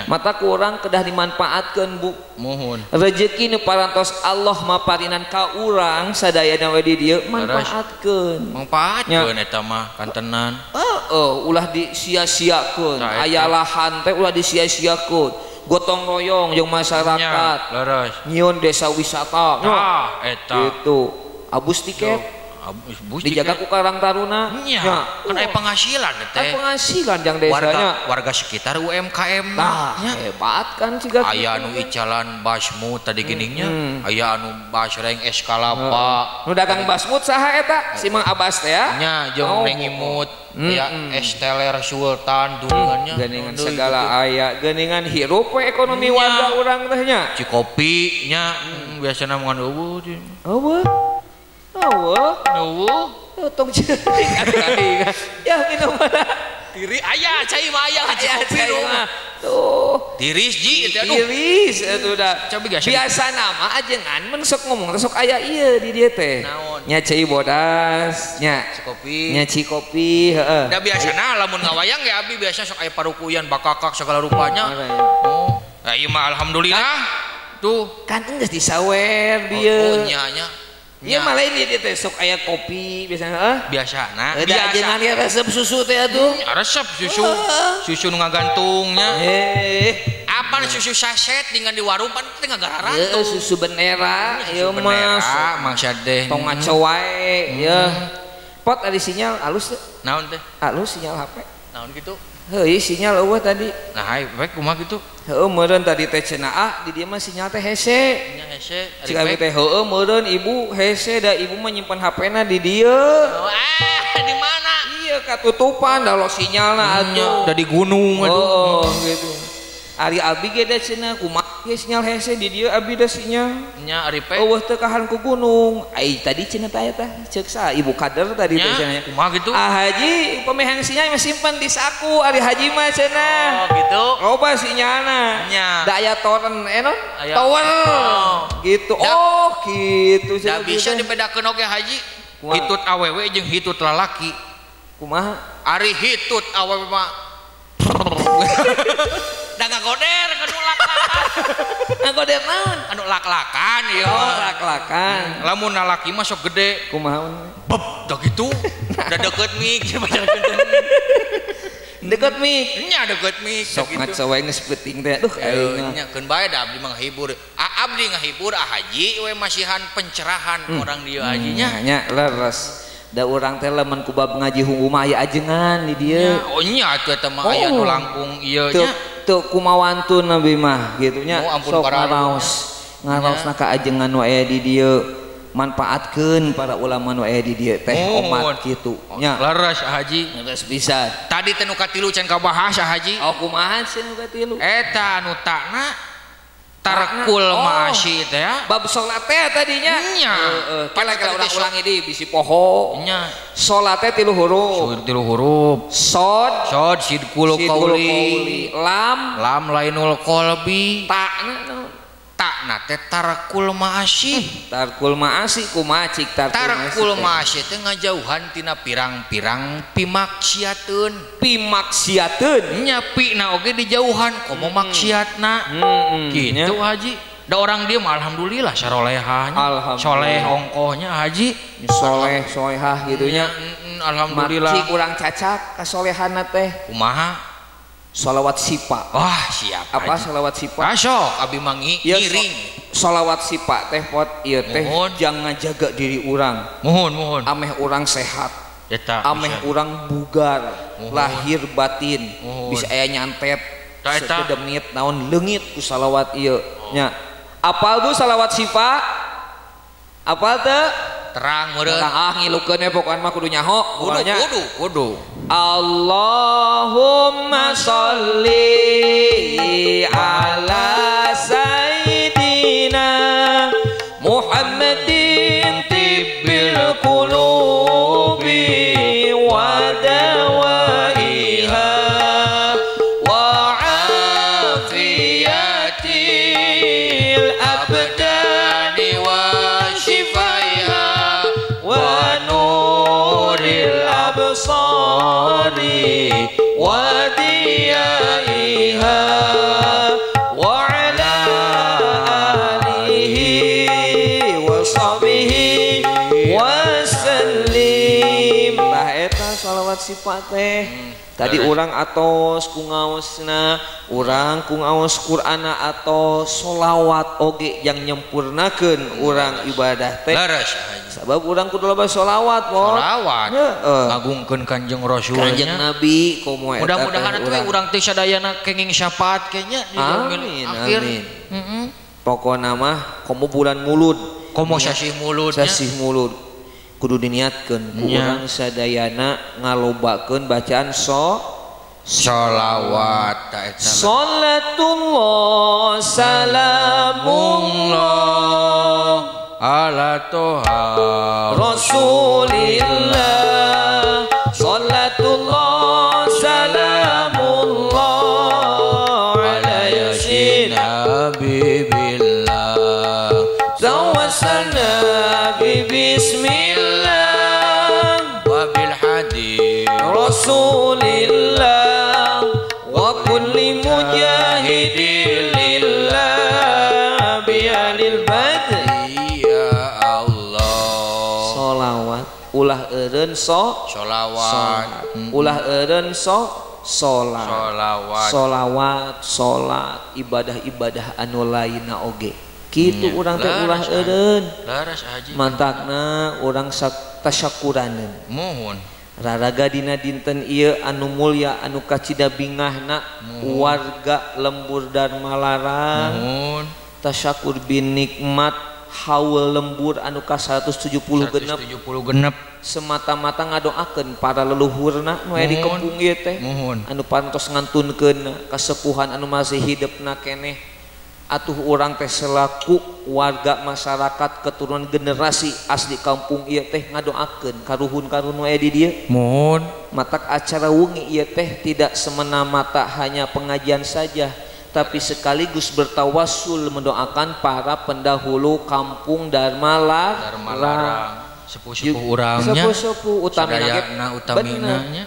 mata kurang kedah dimanfaatkeun Bu mohon rezeki nu parantos Allah maparinan ka urang sadayana we di dieu manfaatkeun eta mah kantenan ulah disia-siakeun aya lahan teh ulah disia-siakeun gotong royong jeung masyarakat nyieun desa wisata eta gitu abus tiket dijaga ku Karang Taruna nya kan aya penghasilan teh penghasilan jang desanya warga sekitar UMKM hebat kan ciga aya anu icalan basmut tadi geningnya aya anu basreng eskalapa nu dagang basmut saha eta si Mang Abbas teh nya jeung Neng Imut ya Esteller Sultan dungannya geuningan segala aya geuningan hirup we ekonomi warga urang teh nya Cikopi nya biasana moal eueuh tong ceuring ya minum mana tiri aya cai mah aya cikopi tuh tiris ji itu aduh iris itu dah Coba biasa nama ajengan mun sok ngomong sok aya ieu di dieu teh nya cai bodas nya kopi nya kopi heeh da biasana lamun ngawayang ya abi biasa sok aya parukuyan bakakak segala rupanya oh ieu mah alhamdulillah tuh kan geus disawer dieu nya iya malah ini dia teh sok aya kopi biasanya biasana jangan ya resep susu teh atuh resep susu nu ngagantungnya apa susu saset dengan di warung pan teh ngagararan tuh susu benera ieu mah maksud deh tong ngaco wae ieu pot ada sinyal halus teh naon teh halus sinyal HP naon gitu heuh sinyal eueuh tadi nah baik kumaha gitu heueuh meureun tadi teh cenah di dieu mah sinyal teh hese nya hese cik abi teh heueuh meureun ibu hese da ibu mah nyimpen HP-na di dieu di mana iya katutupan da lo sinyalna atuh da di gunung aduh gitu ari abi ge da cenah kumaha ge sinyal hese di dieu abi da sinyal nya ari pe eueuh teh kahan ku gunung ai tadi cenah teh tah ceuk sa ibu kader tadi teh cenah kumaha gitu haji pemehang sinyal mah simpen di saku ari haji mah cenah oh gitu loba sinyalna nya da aya toren non tower gitu oh gitu da bisa dibedakeun oge haji hitut awewe jeung hitut lalaki kumaha ari hitut awewe mah da ngagoder anu lak-lakan ngagoder naon anu lak-lakan ieu lak-lakan lamun lalaki mah sok gede kumaha beb da gitu da deket mik deket mik nya deket mik sok ngaco wae geus peuting teh aduh aing nya keun bae da abdi mah ngahibur abdi ngahibur haji we masihan pencerahan orang dieu hajinya nya leres da urang teh lamun ku bab ngaji hunggu mah aya ajengan di dieu oh nya atuh eta mah aya nu langkung ieu nya teu kumawantun nabi mah gitu nya sok ngaraosna ka ajengan nu aya di dieu manfaatkeun para ulama nu aya di dieu teh umat kitu nya leres haji leres pisan tadi teh nu katilu can kabahas haji oh kumaha sih nu katilu eta anu takna tarkul ma'asyi teh ya bab salat teh tadinya nya kala ulang-ulangi di bisi poho nya salat teh 3 huruf sod sidqul qauli lam lainul qalbi takna teh tarkul ma'asyi kumaha cik tarkul ma'asyi teh ngajauhan tina pirang-pirang pimaksiateun nya pina oge dijauhan komo maksiatna gitu haji da orang dia mah alhamdulillah sarolehahnya soleh ongkohnya haji soleh solehah gitu nya alhamdulillah cik urang cacak kasolehanna teh kumaha sholawat sipa wah siap apa sholawat sipa asok abi mangi ngiring sholawat sipa teh pot ieu teh jangan jaga diri urang mohon ameh urang sehat eta ameh urang bugar lahir batin bisa aya nyantet sekedemit naon leungit ku sholawat ieu nya apal tuh sholawat sipa apal teu terang meureun ngilukeun we pokokna mah kudu nyaho kudu Allahumma sholli ala sayyidina Muhammadin tibbil qulubi wa dawaiha wa afiyatil abdani wa shifaiha wa nuril absari wa diyaiha wa ala alihi wa sahbihi wa sallim bah eta shalawat sifat teh tadi urang atos ku ngaosna urang ku ngaos Qur'ana atau sholawat oge yang nyempurnakeun urang ibadah teh sabab urang kudu loba sholawat ngagungkeun Kanjeng Rasul Kanjeng Nabi komo eta mudah-mudahan atuh urang teh sadayana kenging syafaat kenya di yaumil akhir pokona mah komo bulan mulud komo sasih mulud kudu diniatkeun ku urang sadayana ngalobakeun bacaan sholawat ta eta salatullah salamullah ala toha rasulillah salatullah salamullah nabi bismillah wabil hadi rasulillah wa kulli mujahidin lillah bi'alil badri ya Allah sholawat ulah eureun sholawat ulah eureun sholat ibadah-ibadah anu lainna oge kitu urang teh ulah eureun laras haji mantakna urang tasyakuraneun mohon raraga dina dinten ieu anu mulya anu kacida bingahna warga Lembur Dharma Larang mohon tasyakur bin nikmat haul lembur anu ka 170 genep semata-mata ngadoakeun para leluhurna nu aya di kampung ieu teh anu pantos ngantunkeun kasepuhan anu masih hidupna keneh atuh urang teh selaku warga masyarakat keturunan generasi asli kampung ieu teh ngadoakeun karuhun-karuhun nu aya di dieu mohon matak acara wengi ieu teh tidak semena-mata hanya pengajian saja tapi sekaligus bertawassul mendoakan para pendahulu kampung Dharma Larang sepuh-sepuh urangnya sepuh-sepuh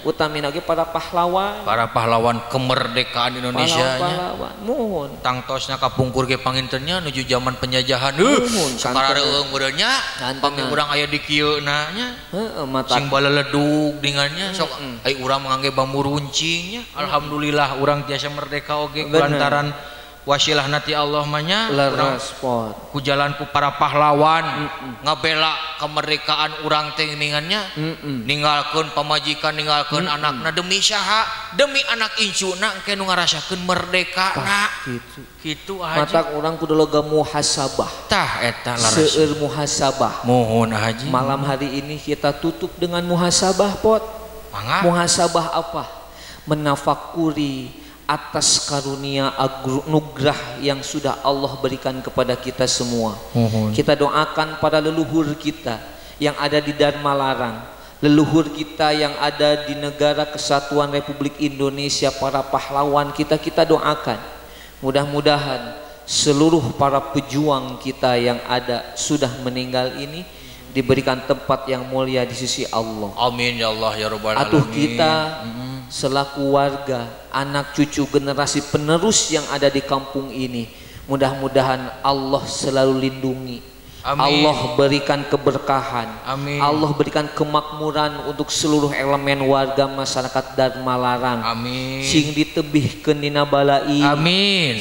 utamina ge para pahlawan kemerdekaan Indonesia nya mohon tangtosna kapungkur ge pangintennya nuju zaman penjajahan sakarareung urangnya pami urang aya di kieu na nya sing baleledug dingannya sok ai urang mangangge bambu runcingnya alhamdulillah urang tiasa merdeka oge lantaran wasilah nati Allah mahnya ku jalan ku para pahlawan ngabela kemerdekaan urang teh ningannya ninggalkeun pamajikan ninggalkeun anakna demi saha demi anak incuna engke nu ngarasakeun merdekana kitu aja matak urang kudu loga muhasabah tah eta laras seueur muhasabah mohon haji malam hari ini kita tutup dengan muhasabah pot muhasabah apa menafakuri atas karunia anugerah yang sudah Allah berikan kepada kita semua. Kita doakan para leluhur kita yang ada di Dharma Larang, leluhur kita yang ada di Negara Kesatuan Republik Indonesia, para pahlawan kita doakan. Mudah-mudahan seluruh para pejuang kita yang ada sudah meninggal ini diberikan tempat yang mulia di sisi Allah. Amin ya Allah ya rabbal alamin. Atuh kita selaku warga, anak cucu generasi penerus yang ada di kampung ini, mudah-mudahan Allah selalu lindungi, Allah berikan keberkahan, Allah berikan kemakmuran untuk seluruh elemen warga masyarakat Dharma Larang. Sing ditebihkeun dina balai,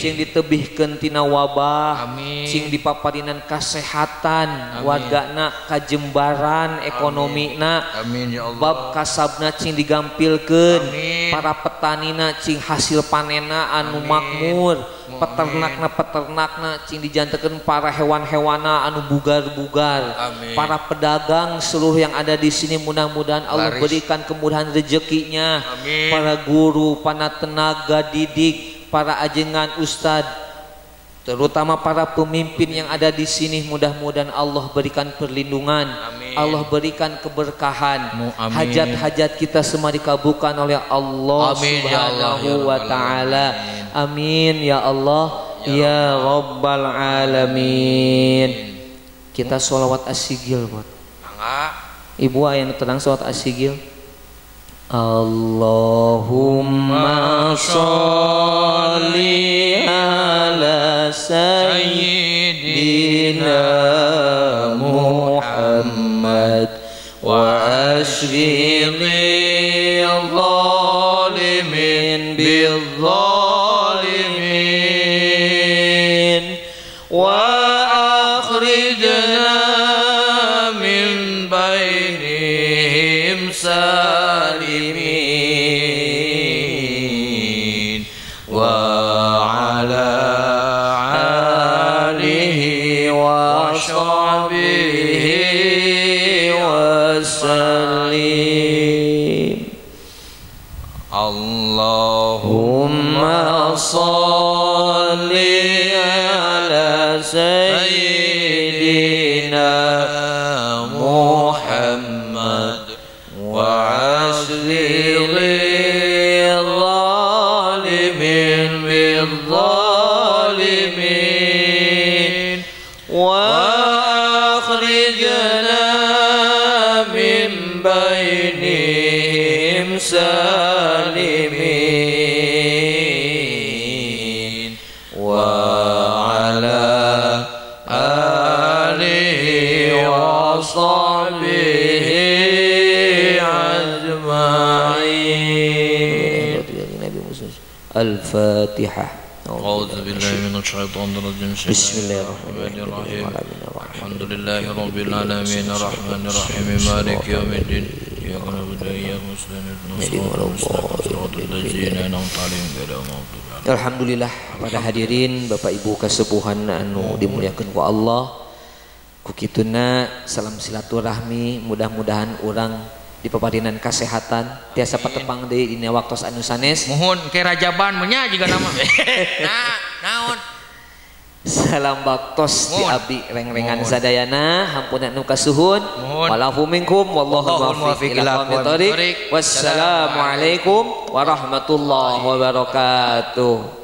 sing ditebihkeun tina wabah, sing dipaparinan kasehatan wargana, kajembaran ekonomina, bab kasabna cing digampilkeun, para petanina cing hasil panena anu makmur, peternakna cing dijantekeun para hewan-hewana anu bugar-bugar, para pedagang seluruh yang ada di sini mudah-mudahan Allah berikan kemudahan rezekinya, para guru, para tenaga didik, para ajengan ustad, terutama para pemimpin yang ada di sini mudah-mudahan Allah berikan perlindungan, Allah berikan keberkahan, hajat-hajat kita semua dikabulkan oleh Allah Subhanahu wa taala. Amin ya Allah ya Rabbal alamin. Kita sholawat as-sigil buat ibu aya nu tenang sholawat as-sigil. Allahumma sholli ala sayyidina Muhammad wa ashghili zalimin bizzalimin wa akhrijna min bainihim salimin wa ala alihi wa sahbihi wa sallim. Allahumma salli ala sayyidina Muhammad wa ashghili zalimin bizzalimin wa akhri akhrijna min bainihim salimin wa ala alihi wa sahbihi ajma'in. Al-Fatihah. أعوذ بالله من الشيطان الرجيم بسم الله الرحمن الرحيم الحمد لله رب العالمين الرحمن الرحيم مالك يوم الدين إياك نعبد وإياك نستعين صراط الذين أنعمت عليهم غير المغضوب عليهم. Alhamdulillah pada hadirin Bapak Ibu kasepuhan anu dimuliakeun ku Allah. Ku kituna salam silaturahmi, mudah-mudahan urang di pepadinan kesehatan tiasa patepang deui dina waktos anu sanes. Mohon ke rajaban menya jiga nama. Nah, naon? Salam baktos di abdi reng-rengan sadayana, hampun anu kasuhun. Walafu minkum wallahu muwaffiq ila aqwamit thoriq. Wassalamualaikum warahmatullahi wabarakatuh.